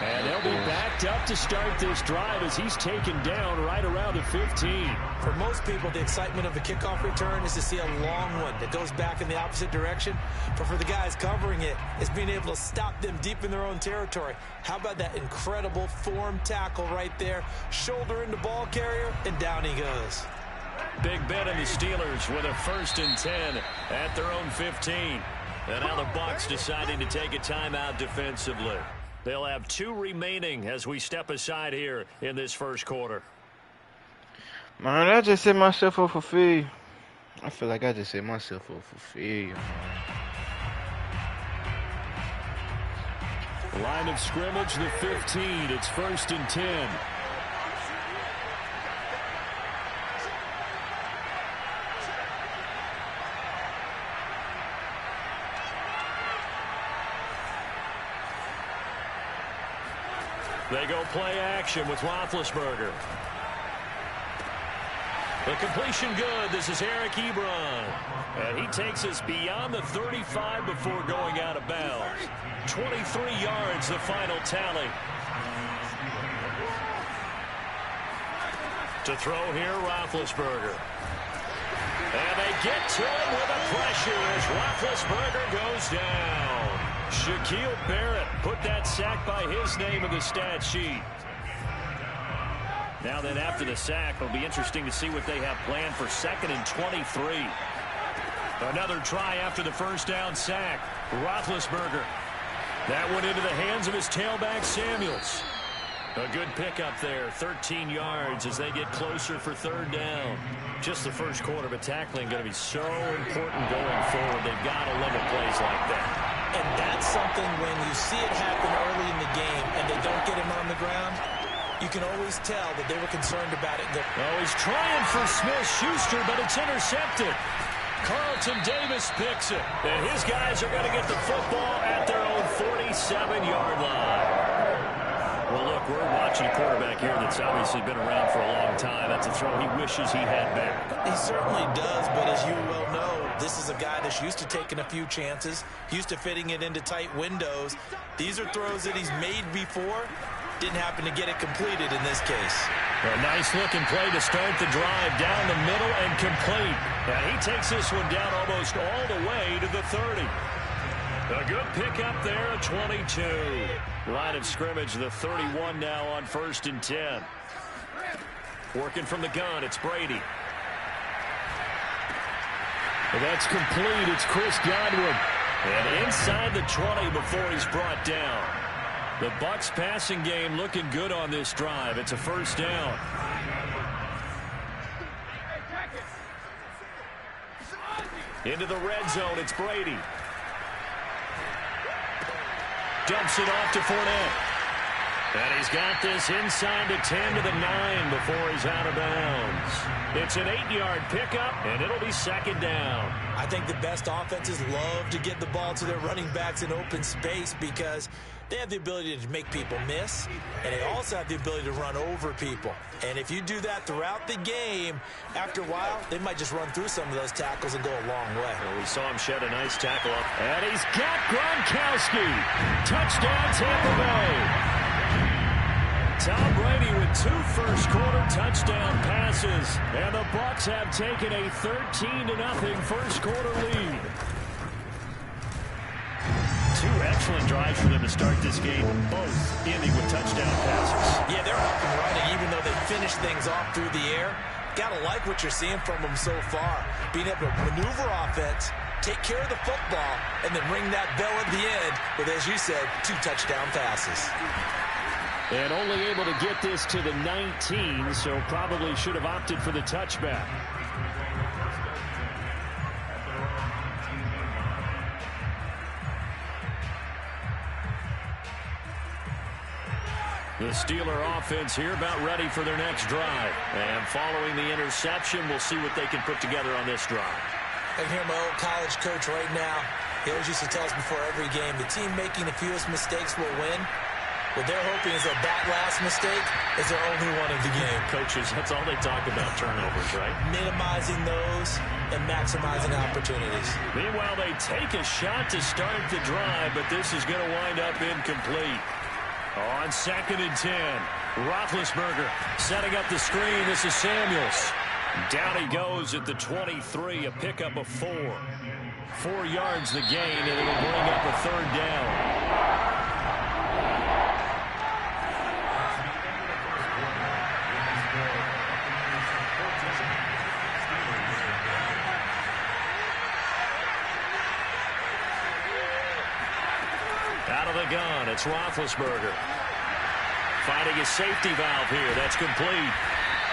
Speaker 2: And they'll be backed up to start this drive as he's taken down right around the 15.
Speaker 3: For most people, the excitement of a kickoff return is to see a long one that goes back in the opposite direction. But for the guys covering it, it's being able to stop them deep in their own territory. How about that incredible form tackle right there? Shoulder into ball carrier, and down he goes.
Speaker 2: Big Ben and the Steelers with a 1st and 10 at their own 15. And now the Bucs deciding to take a timeout defensively. They'll have 2 remaining as we step aside here in this first quarter.
Speaker 4: Man, I just set myself up for failure. I feel like I just set myself up for failure.
Speaker 2: Line of scrimmage, the 15. It's 1st and 10. They go play action with Roethlisberger. The completion good. This is Eric Ebron. And he takes us beyond the 35 before going out of bounds. 23 yards, the final tally. To throw here, Roethlisberger. And they get to him with a pressure as Roethlisberger goes down. Shaquille Barrett put that sack by his name in the stat sheet. Now then, after the sack, it'll be interesting to see what they have planned for 2nd and 23. Another try after the first down sack. Roethlisberger. That went into the hands of his tailback, Samuels. A good pickup there, 13 yards as they get closer for 3rd down. Just the first quarter, but tackling going to be so important going forward. They've got to limit plays like that.
Speaker 3: And that's something when you see it happen early in the game and they don't get him on the ground, you can always tell that they were concerned about it.
Speaker 2: Oh, he's trying for Smith-Schuster, but it's intercepted. Carlton Davis picks it. And his guys are going to get the football at their own 47-yard line. Well, look, we're watching a quarterback here that's obviously been around for a long time. That's a throw he wishes he had back.
Speaker 3: He certainly does, but as you well know, this is a guy that's used to taking a few chances, used to fitting it into tight windows. These are throws that he's made before, Didn't happen to get it completed in this case.
Speaker 2: A nice-looking play to start the drive down the middle and complete. And he takes this one down almost all the way to the 30. A good pickup there, a 22. Line of scrimmage, the 31 now on 1st and 10. Working from the gun, it's Brady. And that's complete. It's Chris Godwin. And inside the 20 before he's brought down. The Bucs passing game looking good on this drive. It's a 1st down. Into the red zone, it's Brady. Dumps it off to Fournette. And he's got this inside the 10 to the 9 before he's out of bounds. It's an 8-yard pickup, and it'll be 2nd down.
Speaker 3: I think the best offenses love to get the ball to their running backs in open space because they have the ability to make people miss, and they also have the ability to run over people. And if you do that throughout the game, after a while, they might just run through some of those tackles and go a long way.
Speaker 2: Well, we saw him shed a nice tackle up. And he's got Gronkowski. Touchdown, Tampa Bay. Tom Brady with 2 first-quarter touchdown passes. And the Bucs have taken a 13-0 first-quarter lead. 2 excellent drives for them to start this game, both ending with touchdown passes.
Speaker 3: Yeah, they're up and running, even though they finished things off through the air. Gotta like what you're seeing from them so far. Being able to maneuver offense, take care of the football, and then ring that bell at the end with, as you said, 2 touchdown passes.
Speaker 2: And only able to get this to the 19, so probably should have opted for the touchback. The Steeler offense here about ready for their next drive. And following the interception, we'll see what they can put together on this drive.
Speaker 3: I can hear my old college coach right now. He always used to tell us before every game, the team making the fewest mistakes will win. What they're hoping is that last mistake is their only one of the game.
Speaker 2: Coaches, that's all they talk about, turnovers, right?
Speaker 3: Minimizing those and maximizing opportunities.
Speaker 2: Meanwhile, they take a shot to start the drive, but this is going to wind up incomplete. On 2nd and 10, Roethlisberger setting up the screen. This is Samuels. Down he goes at the 23, a pickup of 4. 4 yards the gain, and it'll bring up a 3rd down. Out of the gun, it's Roethlisberger. Finding his safety valve here. That's complete.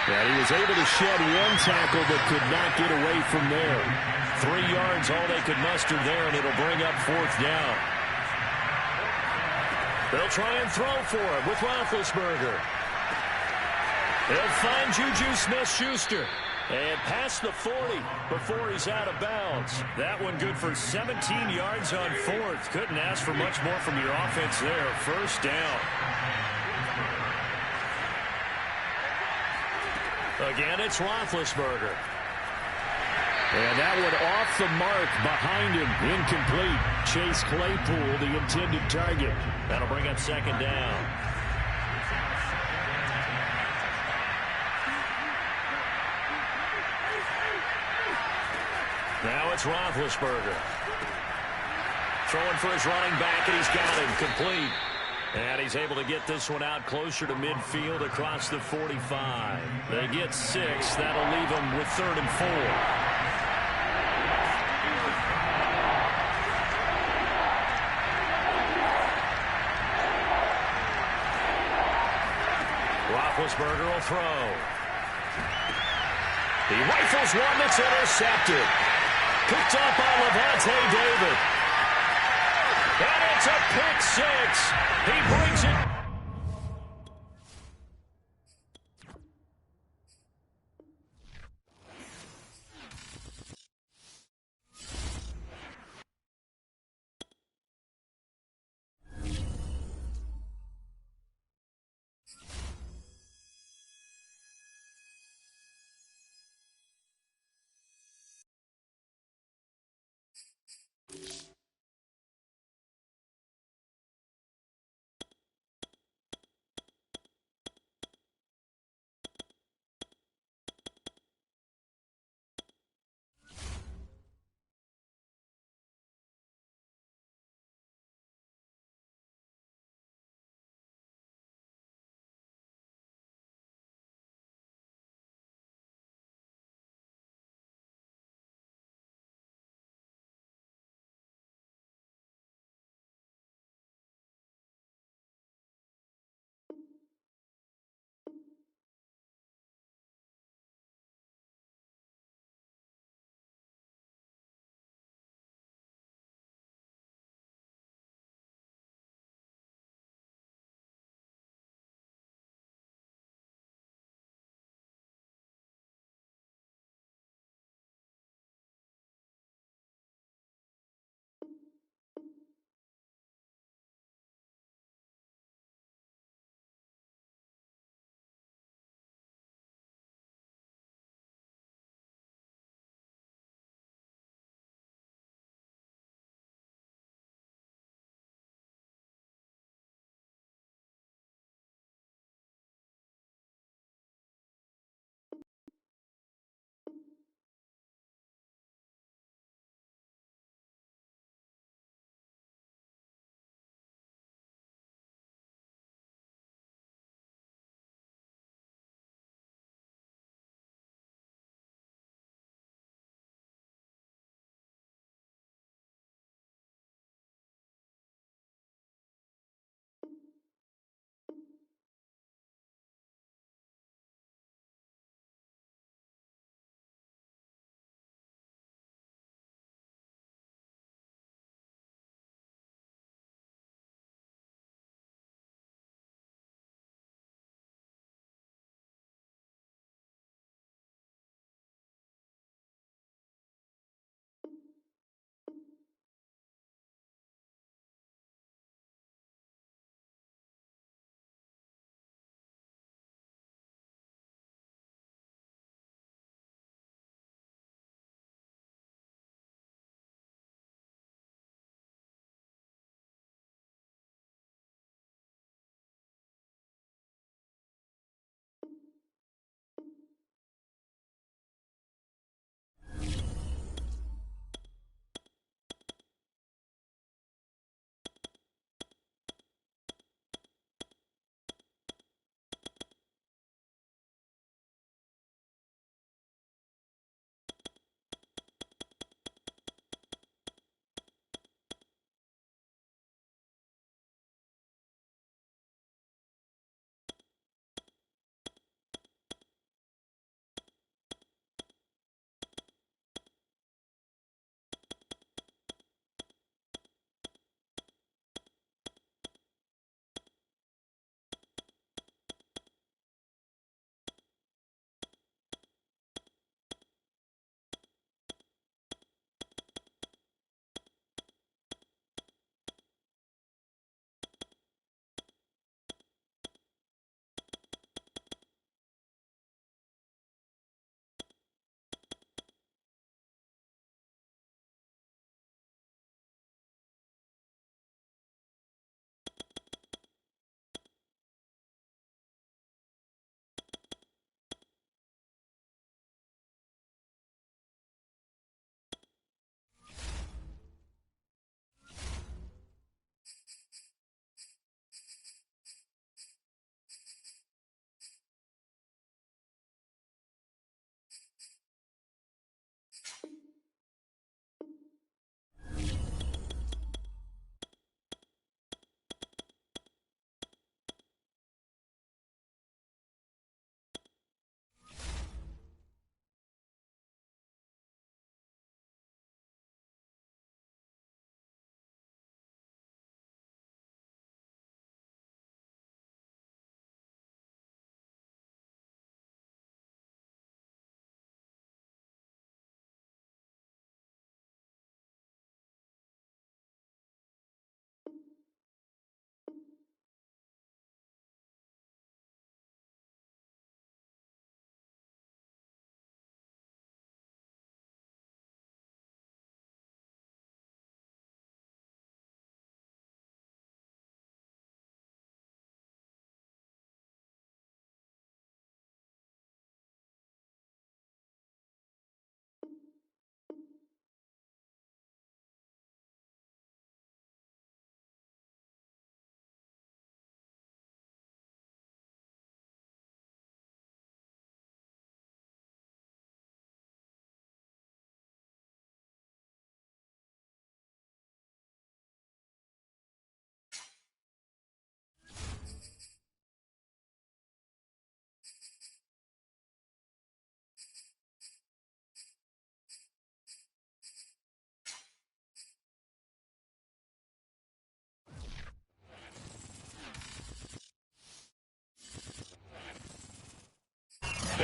Speaker 2: And he was able to shed 1 tackle but could not get away from there. 3 yards, all they could muster there, and it'll bring up 4th down. They'll try and throw for him with Roethlisberger. They'll find Juju Smith-Schuster. And past the 40 before he's out of bounds. That one good for 17 yards on 4th. Couldn't ask for much more from your offense there. 1st down. Again, it's Roethlisberger. And that one off the mark behind him. Incomplete. Chase Claypool, the intended target. That'll bring up 2nd down. Now it's Roethlisberger. Throwing for his running back, and he's got him complete. And he's able to get this one out closer to midfield across the 45. They get 6. That'll leave them with 3rd and 4. Roethlisberger will throw. He rifles one that's intercepted. Picked up by Levante David. And it's a pick 6. He brings it.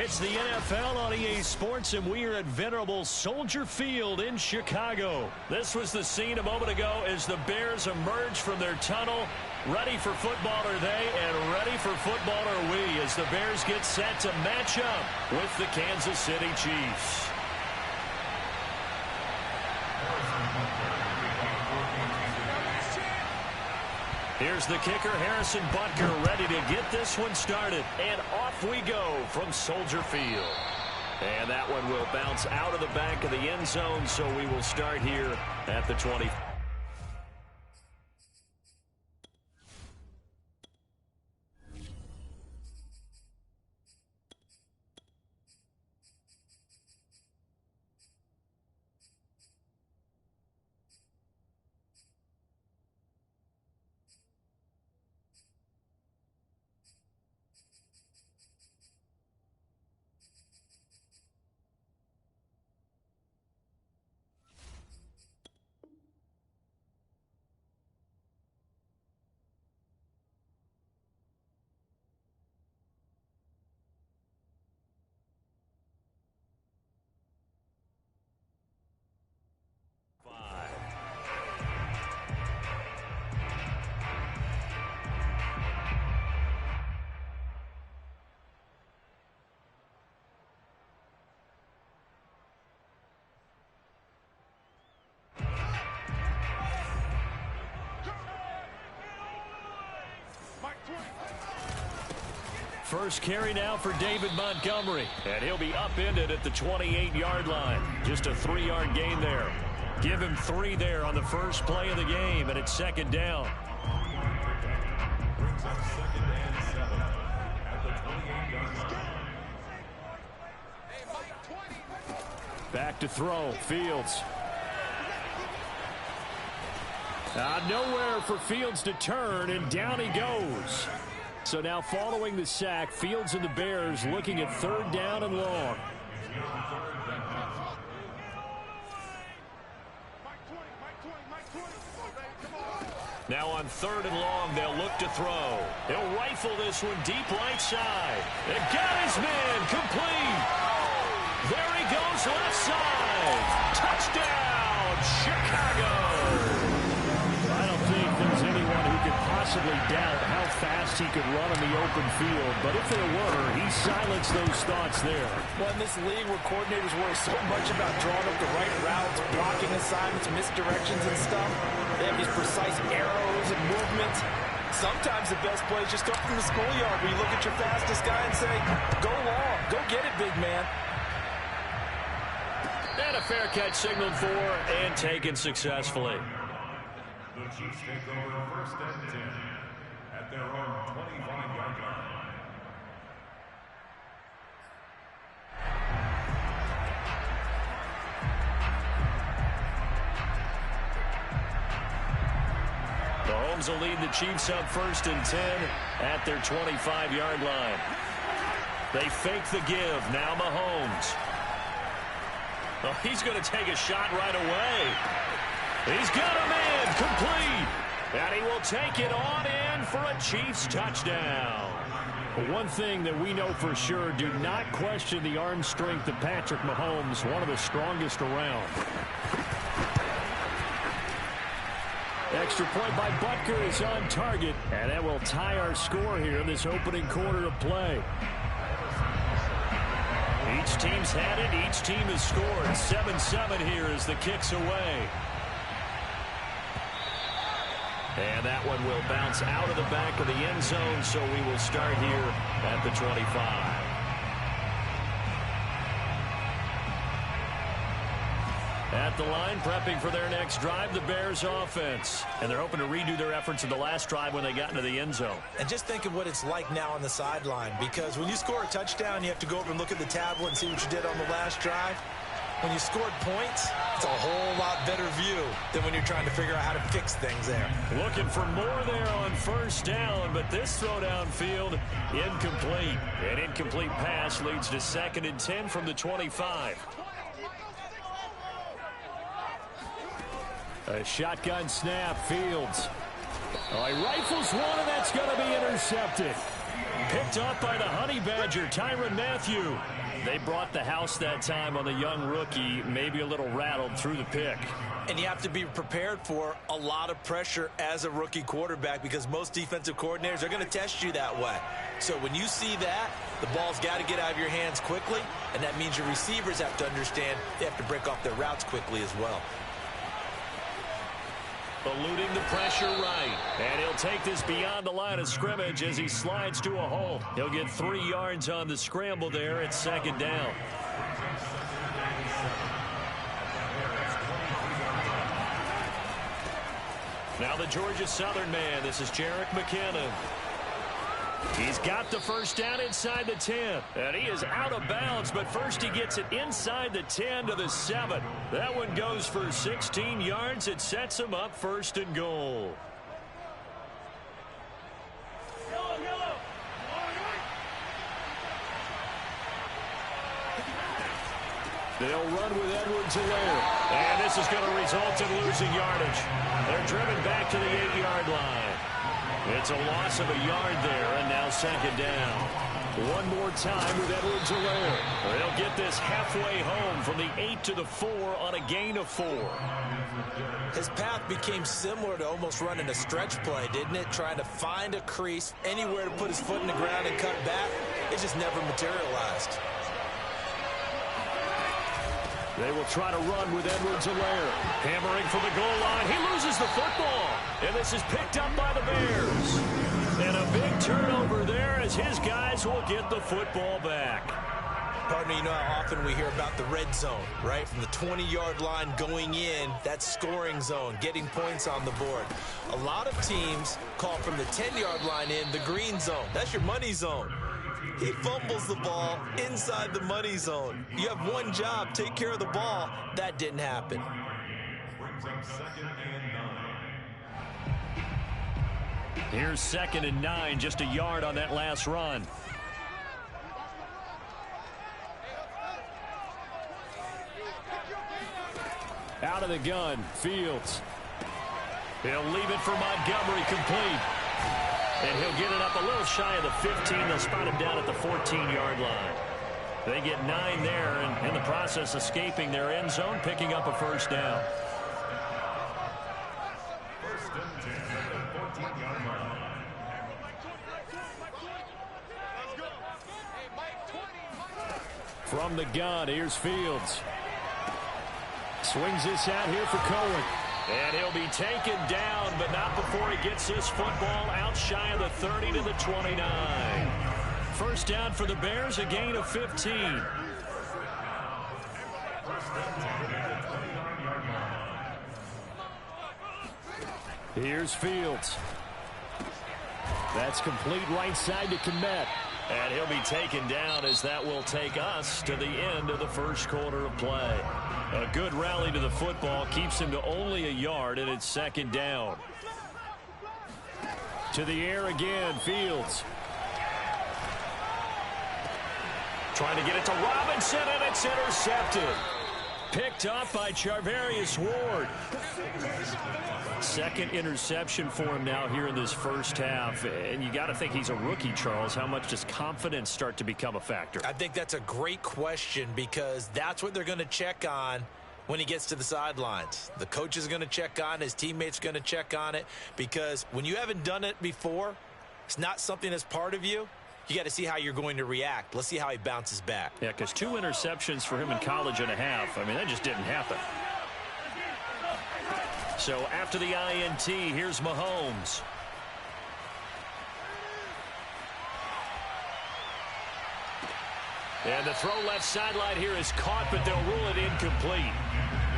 Speaker 2: It's the NFL on EA Sports, and we are at venerable Soldier Field in Chicago. This was the scene a moment ago as the Bears emerged from their tunnel. Ready for football are they, and ready for football are we, as the Bears get set to match up with the Kansas City Chiefs. Here's the kicker, Harrison Butker, ready to get this one started. And off we go from Soldier Field. And that one will bounce out of the back of the end zone, so we will start here at the 20. First carry now for David Montgomery, and he'll be upended at the 28-yard line. Just a 3-yard gain there. Give him 3 there on the first play of the game, and it's second down.
Speaker 5: Brings up 2nd and 7 at the 28-yard line.
Speaker 2: Back to throw, Fields. Nowhere for Fields to turn, and down he goes. So now following the sack, Fields and the Bears looking at 3rd down and long. Now on 3rd and long, they'll look to throw. He'll rifle this one deep right side. And got his man complete. There he goes left side. Touchdown, Chicago. I don't think there's anyone who could possibly doubt how fast he could run on the open field. But if there were, he silenced those thoughts there.
Speaker 3: Well, in this league where coordinators worry so much about drawing up the right routes, blocking assignments, misdirections and stuff, they have these precise arrows and movements. Sometimes the best play is just up from the schoolyard where you look at your fastest guy and say, go long, go get it, big man.
Speaker 2: And a fair catch signaled for and taken successfully.
Speaker 5: The Chiefs take over 1st and 10 at their own 25-yard line.
Speaker 2: Mahomes will lead the Chiefs up 1st and 10 at their 25-yard line. They fake the give. Now Mahomes. Oh, he's going to take a shot right away. He's got a man complete. And he will take it on in for a Chiefs touchdown. One thing that we know for sure, do not question the arm strength of Patrick Mahomes, one of the strongest around. Extra point by Butker is on target, and that will tie our score here in this opening quarter of play. Each team's had it. Each team has scored. 7-7 here as the kick's away. And that one will bounce out of the back of the end zone, so we will start here at the 25. At the line, prepping for their next drive, the Bears offense. And they're hoping to redo their efforts in the last drive when they got into the end zone.
Speaker 3: And just think of what it's like now on the sideline, because when you score a touchdown, you have to go over and look at the tablet and see what you did on the last drive. When you scored points, it's a whole lot better view than when you're trying to figure out how to fix things there.
Speaker 2: Looking for more there on 1st down, but this throw downfield incomplete. An incomplete pass leads to 2nd and 10 from the 25. A shotgun snap, Fields. Oh, he rifles one, and that's going to be intercepted. Picked off by the Honey Badger, Tyrann Mathieu. They brought the house that time on the young rookie, maybe a little rattled through the pick.
Speaker 3: And you have to be prepared for a lot of pressure as a rookie quarterback because most defensive coordinators are going to test you that way. So when you see that, the ball's got to get out of your hands quickly, and that means your receivers have to understand they have to break off their routes quickly as well.
Speaker 2: Eluding the pressure right. And he'll take this beyond the line of scrimmage as he slides to a hold. He'll get 3 yards on the scramble there at second down. Now the Georgia Southern man. This is Jerick McKinnon. He's got the first down inside the 10. And he is out of bounds, but first he gets it inside the 10 to the 7. That one goes for 16 yards. It sets him up first and goal. They'll run with Edwards-Helaire. And this is going to result in losing yardage. They're driven back to the 8-yard line. It's a loss of a yard there, and now second down. One more time with Edwards-Helaire. They'll get this halfway home from the 8 to the 4 on a gain of 4.
Speaker 3: His path became similar to almost running a stretch play, didn't it? Trying to find a crease, anywhere to put his foot in the ground and cut back. It just never materialized.
Speaker 2: They will try to run with Edwards-Helaire. Hammering for the goal line. He loses the football. And this is picked up by the Bears. And a big turnover there as his guys will get the football back.
Speaker 3: Partner, you know how often we hear about the red zone, right? From the 20-yard line going in, that's scoring zone, getting points on the board. A lot of teams call from the 10-yard line in the green zone. That's your money zone. He fumbles the ball inside the money zone. You have one job, take care of the ball. That didn't happen.
Speaker 5: Brings up 2nd and 9.
Speaker 2: Here's 2nd and 9, just a yard on that last run. Out of the gun, Fields. He'll leave it for Montgomery, complete. And he'll get it up a little shy of the 15. They'll spot him down at the 14-yard line. They get 9 there, and in the process escaping their end zone, picking up a first down.
Speaker 5: 1st and 10 at the 14-yard line.
Speaker 2: From the gun, here's Fields. Swings this out here for Cohen. And he'll be taken down, but not before he gets this football out shy of the 30 to the 29. First down for the Bears, a gain of 15. Here's Fields. That's complete right side to Kmet. And he'll be taken down as that will take us to the end of the first quarter of play. A good rally to the football keeps him to only a yard, and it's second down. To the air again, Fields. Trying to get it to Robinson, and it's intercepted. Picked up by Charvarius Ward. Second interception for him now here in this first half. And you got to think he's a rookie, Charles. How much does confidence start to become a factor?
Speaker 3: I think that's a great question because that's what they're going to check on when he gets to the sidelines. The coach is going to check on it. His teammates are going to check on it because when you haven't done it before, it's not something that's part of you. You got to see how you're going to react. Let's see how he bounces back.
Speaker 2: Yeah, because 2 interceptions for him in college and a half. I mean, that just didn't happen. So after the INT, here's Mahomes. And the throw left sideline here is caught, but they'll rule it incomplete.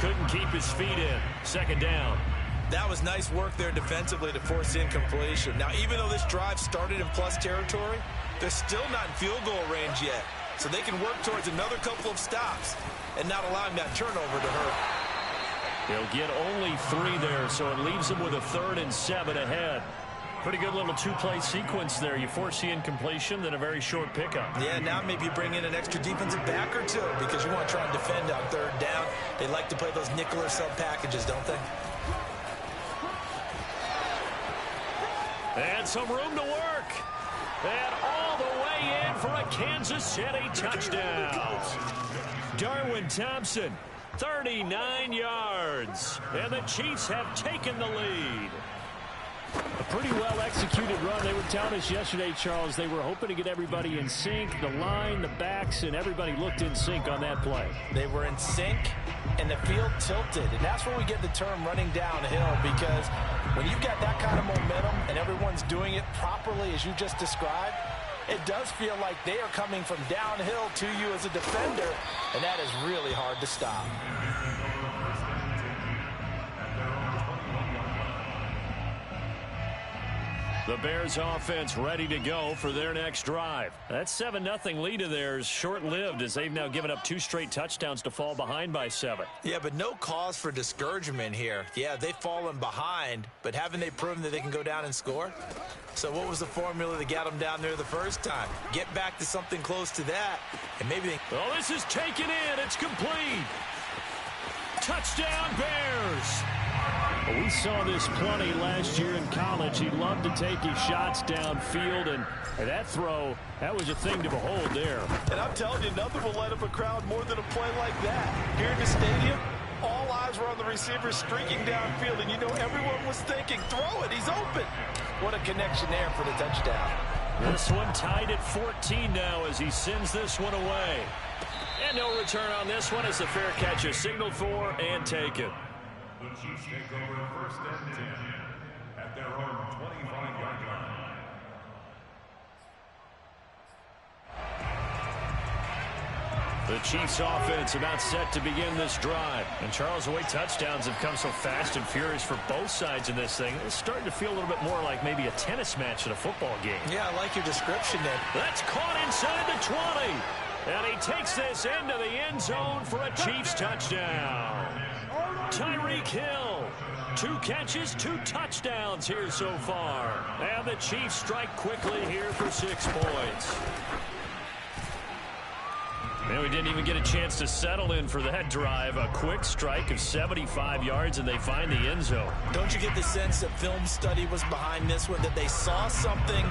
Speaker 2: Couldn't keep his feet in. Second down.
Speaker 3: That was nice work there defensively to force incompletion. Now, even though this drive started in plus territory, they're still not in field goal range yet. So they can work towards another couple of stops and not allowing that turnover to hurt.
Speaker 2: They'll get only 3 there, so it leaves them with a 3rd and 7 ahead. Pretty good little 2-play sequence there. You force the incompletion, then a very short pickup.
Speaker 3: Yeah, now maybe you bring in an extra defensive back or 2 because you want to try and defend on 3rd down. They like to play those nickel or sub packages, don't they?
Speaker 2: And some room to work. And all the way in for a Kansas City touchdown. Darwin Thompson, 39 yards. And the Chiefs have taken the lead. A pretty well-executed run. They were telling us yesterday, Charles, they were hoping to get everybody in sync. The line, the backs, and everybody looked in sync on that play.
Speaker 3: They were in sync, and the field tilted. And that's where we get the term running downhill, because when you've got that kind of momentum and everyone's doing it properly, as you just described, it does feel like they are coming from downhill to you as a defender, and that is really hard to stop.
Speaker 2: The Bears offense ready to go for their next drive. That 7-0 lead of theirs short-lived, as they've now given up 2 straight touchdowns to fall behind by 7.
Speaker 3: Yeah, but no cause for discouragement here. Yeah, they've fallen behind, but haven't they proven that they can go down and score? So what was the formula that got them down there the first time? Get back to something close to that, and maybe they...
Speaker 2: Oh, this is taken in. It's complete. Touchdown, Bears. Well, we saw this plenty last year in college. He loved to take his shots downfield, and that throw, that was a thing to behold there.
Speaker 3: And I'm telling you, nothing will light up a crowd more than a play like that. Here in the stadium, all eyes were on the receiver streaking downfield, and you know everyone was thinking, throw it, he's open. What a connection there for the touchdown.
Speaker 2: This one tied at 14 now as he sends this one away. And no return on this one as the fair catch is signaled for and taken.
Speaker 5: The Chiefs take over first and 10 at their own 25-yard line.
Speaker 2: The Chiefs offense about set to begin this drive. And Charles, the way touchdowns have come so fast and furious for both sides in this thing, it's starting to feel a little bit more like maybe a tennis match at a football game.
Speaker 3: Yeah, I like your description there.
Speaker 2: That's caught inside the 20. And he takes this into the end zone for a Chiefs touchdown. Tyreek Hill, 2 catches, 2 touchdowns here so far. And the Chiefs strike quickly here for 6 points. And we didn't even get a chance to settle in for that drive. A quick strike of 75 yards, and they find the end zone.
Speaker 3: Don't you get the sense that film study was behind this one, that they saw something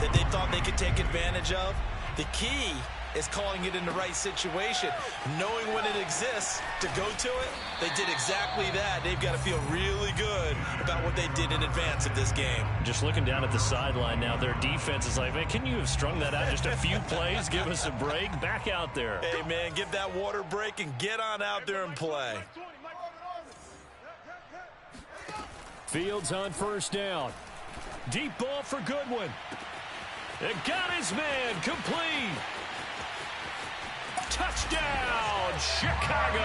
Speaker 3: that they thought they could take advantage of? The key is calling it in the right situation, knowing when it exists to go to it. They did exactly that. They've got to feel really good about what they did in advance of this game.
Speaker 2: Just looking down at the sideline now, their defense is like, man, can you have strung that out just a few plays? Give us a break. Back out there.
Speaker 3: Hey, man, give that water break and get on out there and play.
Speaker 2: Fields on first down. Deep ball for Goodwin. It got his man complete. Touchdown, Chicago!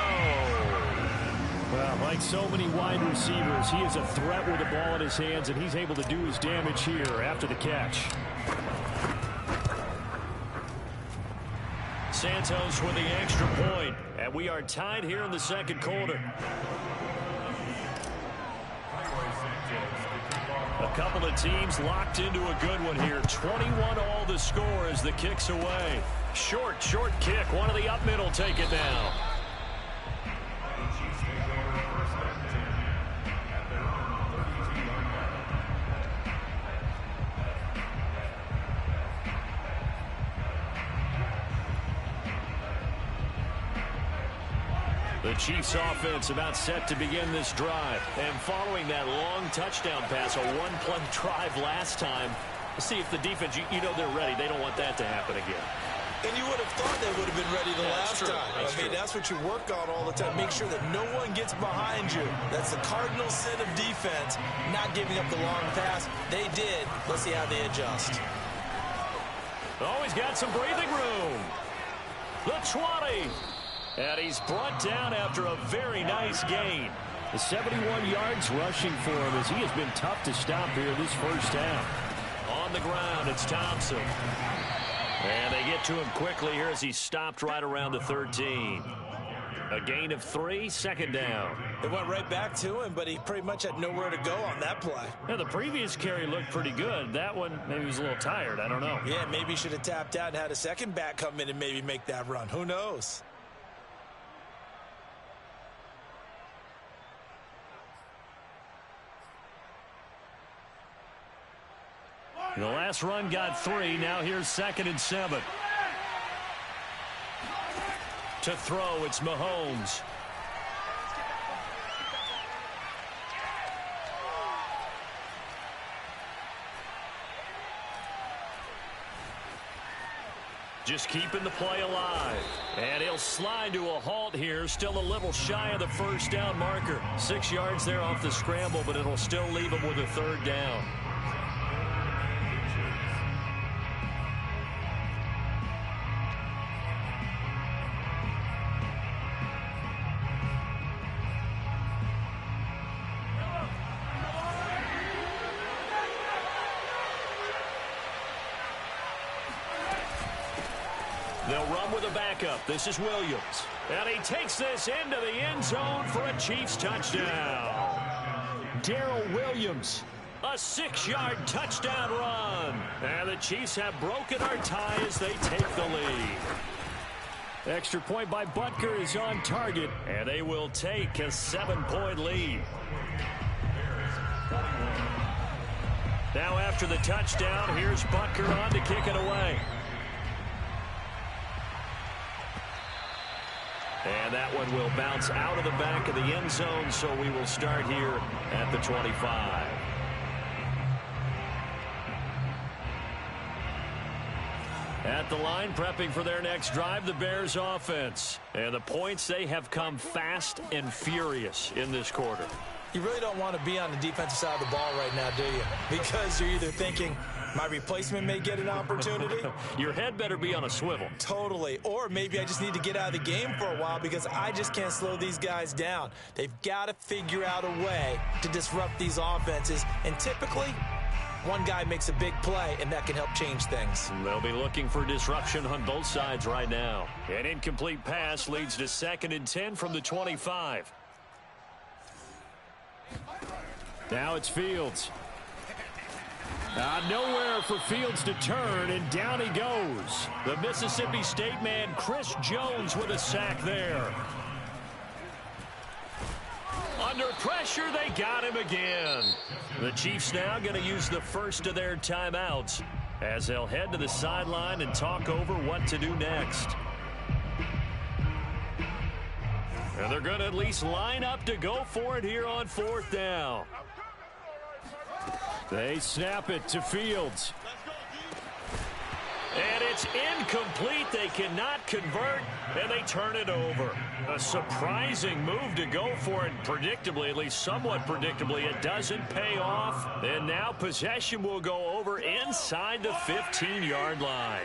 Speaker 2: Well, like so many wide receivers, he is a threat with the ball in his hands, and he's able to do his damage here after the catch. Santos with the extra point, and we are tied here in the second quarter. A couple of teams locked into a good one here. 21 all the score as the kick's away. Short kick. One of the up middle take it now. The Chiefs offense about set to begin this drive. And following that long touchdown pass, a one-play drive last time, let's see if the defense, you know they're ready. They don't want that to happen again.
Speaker 3: And you would have thought they would have been ready the last time. That's what you work on all the time. Make sure that no one gets behind you. That's the cardinal sin of defense, not giving up the long pass. They did. Let's see how they adjust.
Speaker 2: Oh, he's got some breathing room. The 20. And he's brought down after a very nice gain. The 71 yards rushing for him as he has been tough to stop here this first half. On the ground, it's Thompson. And they get to him quickly here as he's stopped right around the 13. A gain of 3, second down.
Speaker 3: It went right back to him, but he pretty much had nowhere to go on that play.
Speaker 2: Yeah, the previous carry looked pretty good. That one, maybe he was a little tired. I don't know.
Speaker 3: Yeah, maybe he should have tapped out and had a second back come in and maybe make that run. Who knows?
Speaker 2: The last run got 3. Now here's 2nd and 7. To throw, it's Mahomes. Just keeping the play alive. And he'll slide to a halt here. Still a little shy of the first down marker. 6 yards there off the scramble, but it'll still leave him with a 3rd down. They'll run with a backup. This is Williams. And he takes this into the end zone for a Chiefs touchdown. Darrell Williams, a 6-yard touchdown run. And the Chiefs have broken our tie as they take the lead. Extra point by Butker is on target. And they will take a 7-point lead. Now after the touchdown, here's Butker on to kick it away. And that one will bounce out of the back of the end zone, so we will start here at the 25. At the line, prepping for their next drive, the Bears offense. And the points, they have come fast and furious in this quarter.
Speaker 3: You really don't want to be on the defensive side of the ball right now, do you? Because you're either thinking, my replacement may get an opportunity.
Speaker 2: Your head better be on a swivel.
Speaker 3: Totally. Or maybe I just need to get out of the game for a while because I just can't slow these guys down. They've got to figure out a way to disrupt these offenses. And typically, one guy makes a big play, and that can help change things.
Speaker 2: They'll be looking for disruption on both sides right now. An incomplete pass leads to 2nd and 10 from the 25. Now it's Fields. Nowhere for Fields to turn, and down he goes. The Mississippi State man, Chris Jones, with a sack there. Under pressure, they got him again. The Chiefs now going to use the first of their timeouts as they'll head to the sideline and talk over what to do next. And they're going to at least line up to go for it here on 4th down. They snap it to Fields. And it's incomplete. They cannot convert, and they turn it over. A surprising move to go for it. Predictably, at least somewhat predictably, it doesn't pay off. And now possession will go over inside the 15-yard line.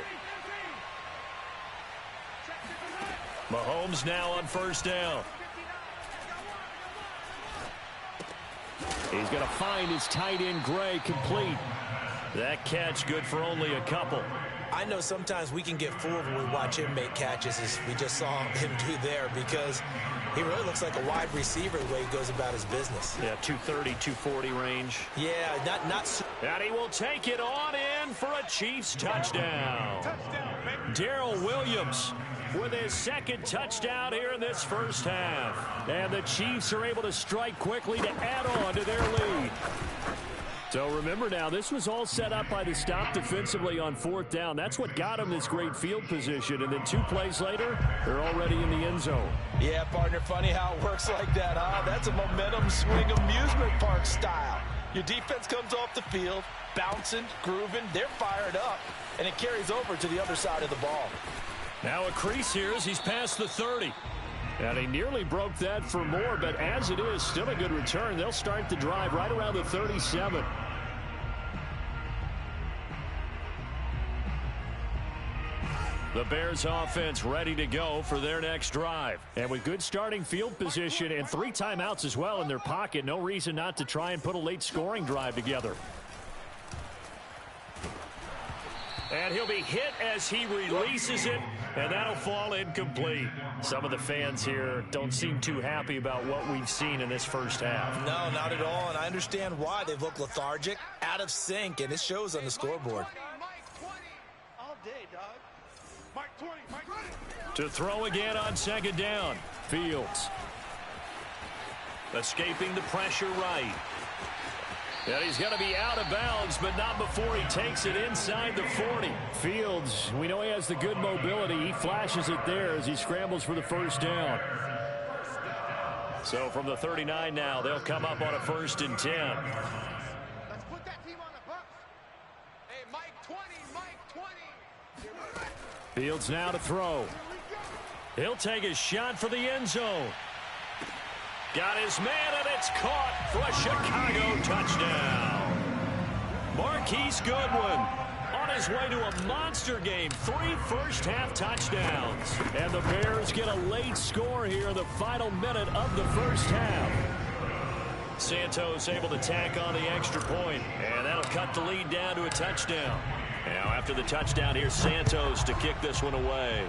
Speaker 2: Mahomes now on 1st down. He's going to find his tight end, Gray, complete. That catch good for only a couple.
Speaker 3: I know sometimes we can get fooled when we watch him make catches, as we just saw him do there, because he really looks like a wide receiver the way he goes about his business.
Speaker 2: Yeah, 230, 240 range.
Speaker 3: Yeah, not.
Speaker 2: And he will take it on in for a Chiefs touchdown. Darrell Williams with his 2nd touchdown here in this first half. And the Chiefs are able to strike quickly to add on to their lead. So remember now, this was all set up by the stop defensively on 4th down. That's what got them this great field position. And then 2 plays later, they're already in the end zone.
Speaker 3: Yeah, partner, funny how it works like that, huh? That's a momentum swing amusement park style. Your defense comes off the field, bouncing, grooving, they're fired up, and it carries over to the other side of the ball.
Speaker 2: Now a crease here as he's past the 30. And he nearly broke that for more, but as it is, still a good return. They'll start the drive right around the 37. The Bears offense ready to go for their next drive. And with good starting field position and 3 timeouts as well in their pocket, no reason not to try and put a late scoring drive together. And he'll be hit as he releases it, and that'll fall incomplete. Some of the fans here don't seem too happy about what we've seen in this first half.
Speaker 3: No, not at all, and I understand why. They've looked lethargic, out of sync, and it shows on the scoreboard.
Speaker 2: To throw again on 2nd down, Fields. Escaping the pressure right. And he's going to be out of bounds, but not before he takes it inside the 40. Fields, we know he has the good mobility. He flashes it there as he scrambles for the first down. So from the 39 now, they'll come up on a 1st and 10.
Speaker 6: Let's put that team on the bus. Hey, Mike 20, Mike 20.
Speaker 2: Fields now to throw. He'll take a shot for the end zone. Got his man, and it's caught for a Chicago touchdown. Marquise Goodwin on his way to a monster game. 3 first-half touchdowns. And the Bears get a late score here in the final minute of the first half. Santos able to tack on the extra point, and that'll cut the lead down to a touchdown. Now after the touchdown, here's Santos to kick this one away.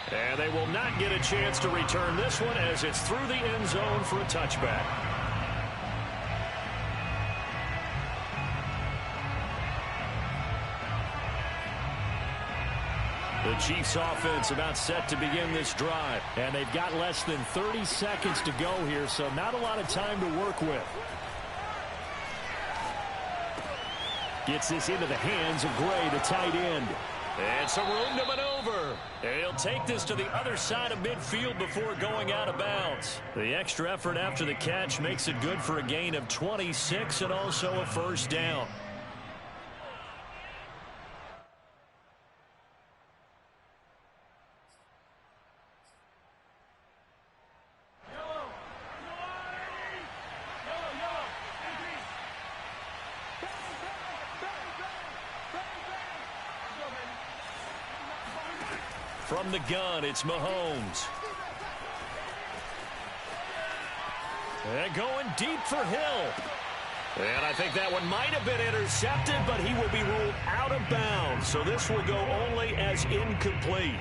Speaker 2: And they will not get a chance to return this one as it's through the end zone for a touchback. The Chiefs offense about set to begin this drive. And they've got less than 30 seconds to go here, so not a lot of time to work with. Gets this into the hands of Gray, the tight end. And some room to maneuver. And he'll take this to the other side of midfield before going out of bounds. The extra effort after the catch makes it good for a gain of 26 and also a first down. From the gun, it's Mahomes. And going deep for Hill. And I think that one might have been intercepted, but he will be ruled out of bounds. So this will go only as incomplete.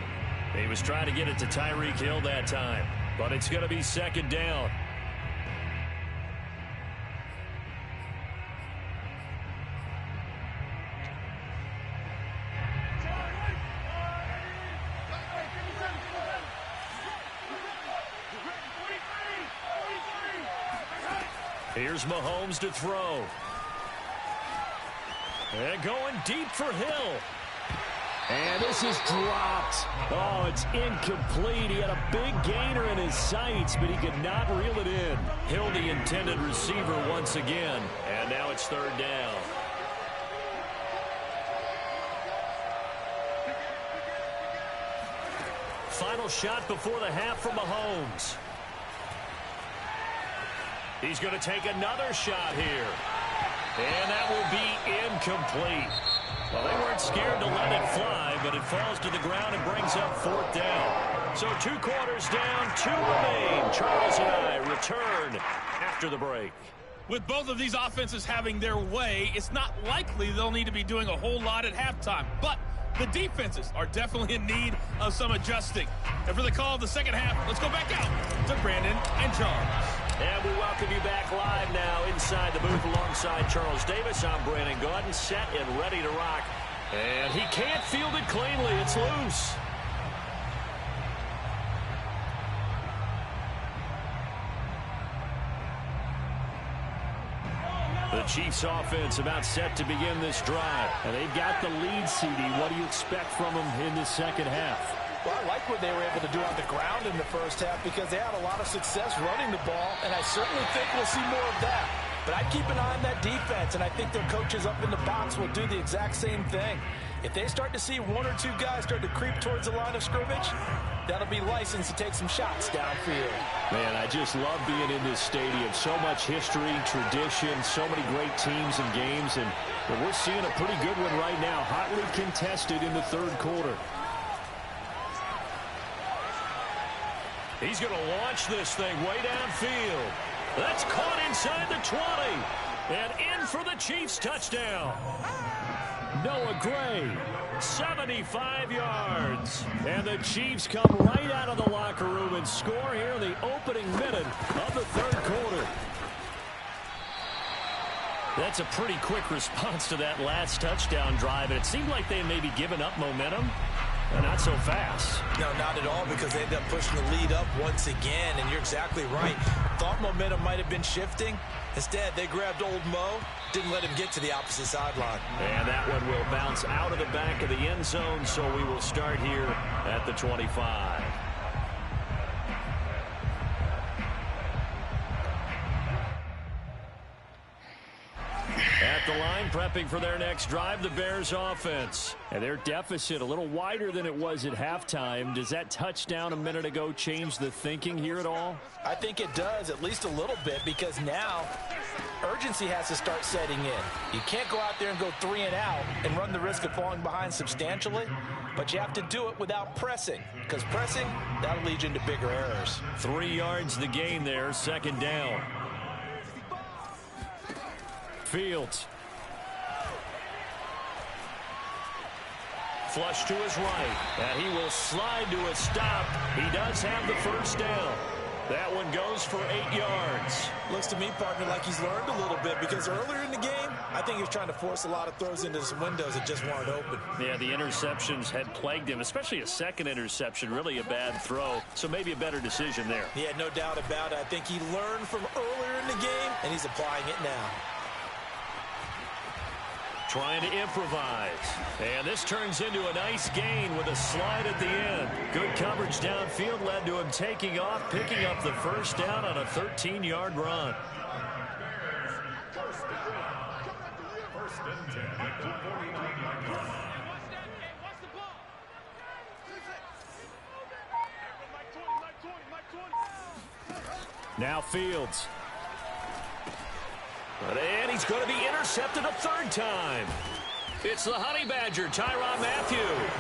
Speaker 2: He was trying to get it to Tyreek Hill that time, but it's going to be 2nd down. Here's Mahomes to throw. And going deep for Hill. And this is dropped. Oh, it's incomplete. He had a big gainer in his sights, but he could not reel it in. Hill, the intended receiver once again. And now it's 3rd down. Final shot before the half from Mahomes. He's going to take another shot here. And that will be incomplete. Well, they weren't scared to let it fly, but it falls to the ground and brings up 4th down. So 2 quarters down, 2 remain. Charles and I return after the break.
Speaker 1: With both of these offenses having their way, it's not likely they'll need to be doing a whole lot at halftime. But the defenses are definitely in need of some adjusting. And for the call of the second half, let's go back out to Brandon and Charles.
Speaker 2: And we welcome you back live now inside the booth alongside Charles Davis. I'm Brandon Gaudin, set and ready to rock. And he can't field it cleanly. It's loose. The Chiefs offense about set to begin this drive. And they've got the lead, CD. What do you expect from them in this second half?
Speaker 3: Well, I like what they were able to do on the ground in the first half because they had a lot of success running the ball, and I certainly think we'll see more of that. But I'd keep an eye on that defense, and I think their coaches up in the box will do the exact same thing. If they start to see 1 or 2 guys start to creep towards the line of scrimmage, that'll be license to take some shots downfield.
Speaker 2: Man, I just love being in this stadium. So much history, tradition, so many great teams and games, and we're seeing a pretty good one right now, hotly contested in the 3rd quarter. He's going to launch this thing way downfield. That's caught inside the 20. And in for the Chiefs touchdown. Noah Gray, 75 yards. And the Chiefs come right out of the locker room and score here in the opening minute of the 3rd quarter. That's a pretty quick response to that last touchdown drive. And it seemed like they had maybe given up momentum. Not so fast.
Speaker 3: No, not at all, because they ended up pushing the lead up once again, and you're exactly right. Thought momentum might have been shifting. Instead, they grabbed old Mo, didn't let him get to the opposite sideline.
Speaker 2: And that one will bounce out of the back of the end zone, so we will start here at the 25. At the line, prepping for their next drive, the Bears offense. And their deficit a little wider than it was at halftime. Does that touchdown a minute ago change the thinking here at all?
Speaker 3: I think it does, at least a little bit, because now urgency has to start setting in. You can't go out there and go 3 and out and run the risk of falling behind substantially, but you have to do it without pressing, because pressing, that'll lead you into bigger errors.
Speaker 2: 3 yards the gain there, second down. Fields. Flush to his right, and he will slide to a stop. He does have the first down. That one goes for 8 yards.
Speaker 3: Looks to me, partner, like he's learned a little bit, because earlier in the game, I think he was trying to force a lot of throws into some windows that just weren't open.
Speaker 2: Yeah, the interceptions had plagued him, especially a second interception, really a bad throw, so maybe a better decision there.
Speaker 3: Yeah, no doubt about it. I think he learned from earlier in the game, and he's applying it now.
Speaker 2: Trying to improvise. And this turns into a nice gain with a slide at the end. Good coverage downfield led to him taking off, picking up the first down on a 13-yard run.
Speaker 5: First and 10 at the 49-yard line.
Speaker 2: Now Fields. And he's going to be intercepted a third time. It's the Honey Badger, Tyrann Mathieu.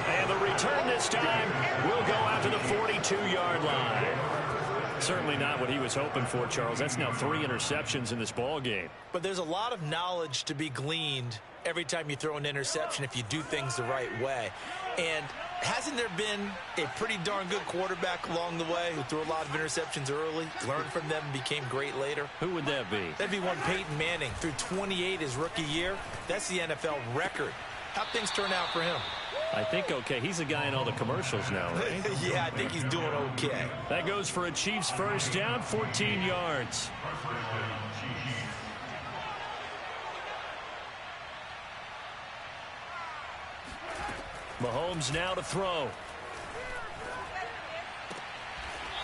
Speaker 2: And the return this time will go out to the 42-yard line. Certainly not what he was hoping for, Charles. That's now 3 interceptions in this ball game.
Speaker 3: But there's a lot of knowledge to be gleaned every time you throw an interception if you do things the right way. And hasn't there been a pretty darn good quarterback along the way who threw a lot of interceptions early, learned from them, and became great later?
Speaker 2: Who would that be?
Speaker 3: That'd be one Peyton Manning. Threw 28 his rookie year. That's the NFL record. How'd things turn out for him?
Speaker 2: I think okay. He's a guy in all the commercials now, right?
Speaker 3: Yeah, I think he's doing okay.
Speaker 2: That goes for a Chiefs first down, 14 yards. Mahomes now to throw.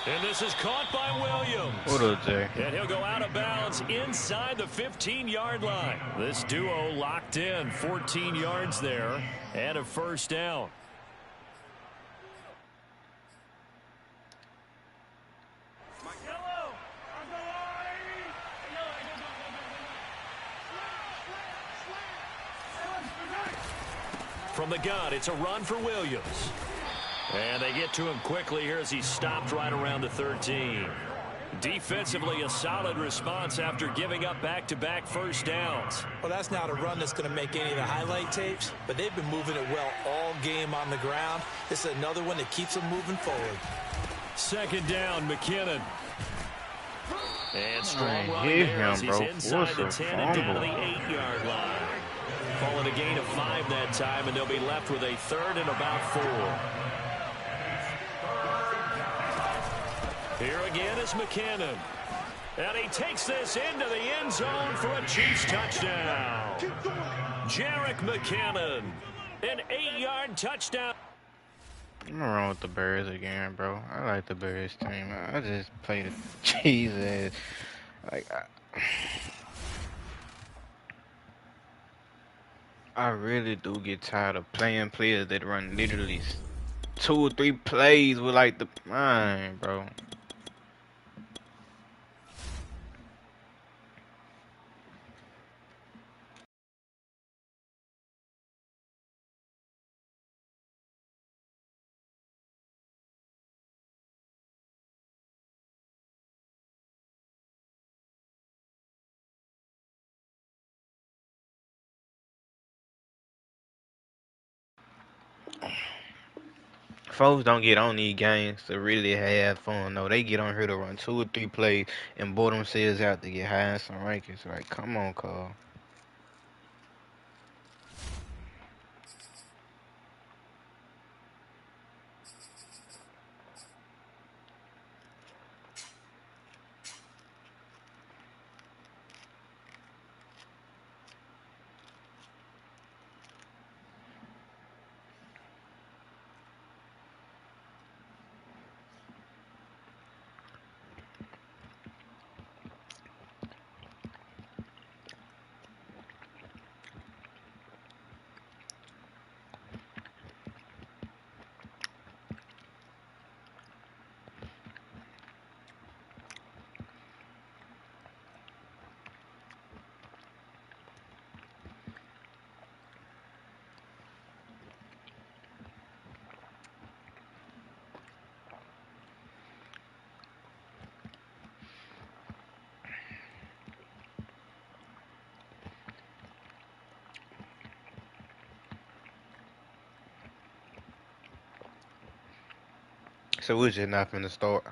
Speaker 2: And this is caught by Williams.
Speaker 4: What up, Jay?
Speaker 2: And he'll go out of bounds inside the 15-yard line. This duo locked in, 14 yards there, and a first down. From the gun, it's a run for Williams. And they get to him quickly here as he stopped right around the 13. Defensively, a solid response after giving up back-to-back first downs.
Speaker 3: Well, that's not a run that's going to make any of the highlight tapes, but they've been moving it well all game on the ground. This is another one that keeps them moving forward.
Speaker 2: Second down, McKinnon. And strong
Speaker 4: Oh,
Speaker 2: run
Speaker 4: hit
Speaker 2: there as
Speaker 4: him,
Speaker 2: he's
Speaker 4: bro.
Speaker 2: inside the
Speaker 4: What's a
Speaker 2: 10 and down to the
Speaker 4: fumble?
Speaker 2: 8-yard line. Calling a gain of 5 that time, and they'll be left with a third and about 4. Here again is McKinnon. And he takes this into the end zone for a Chiefs touchdown. Jerick McKinnon, an 8-yard touchdown.
Speaker 4: I'm wrong with the Bears again, bro. I like the Bears team. I just play the cheese ass. Like, I really do get tired of playing players that run literally 2 or 3 plays with like the mind, bro. Folks don't get on these games to really have fun. No, they get on here to run 2 or 3 plays and bore themselves out to get high in some rankings. Like, come on, Carl. So we're just not finna start.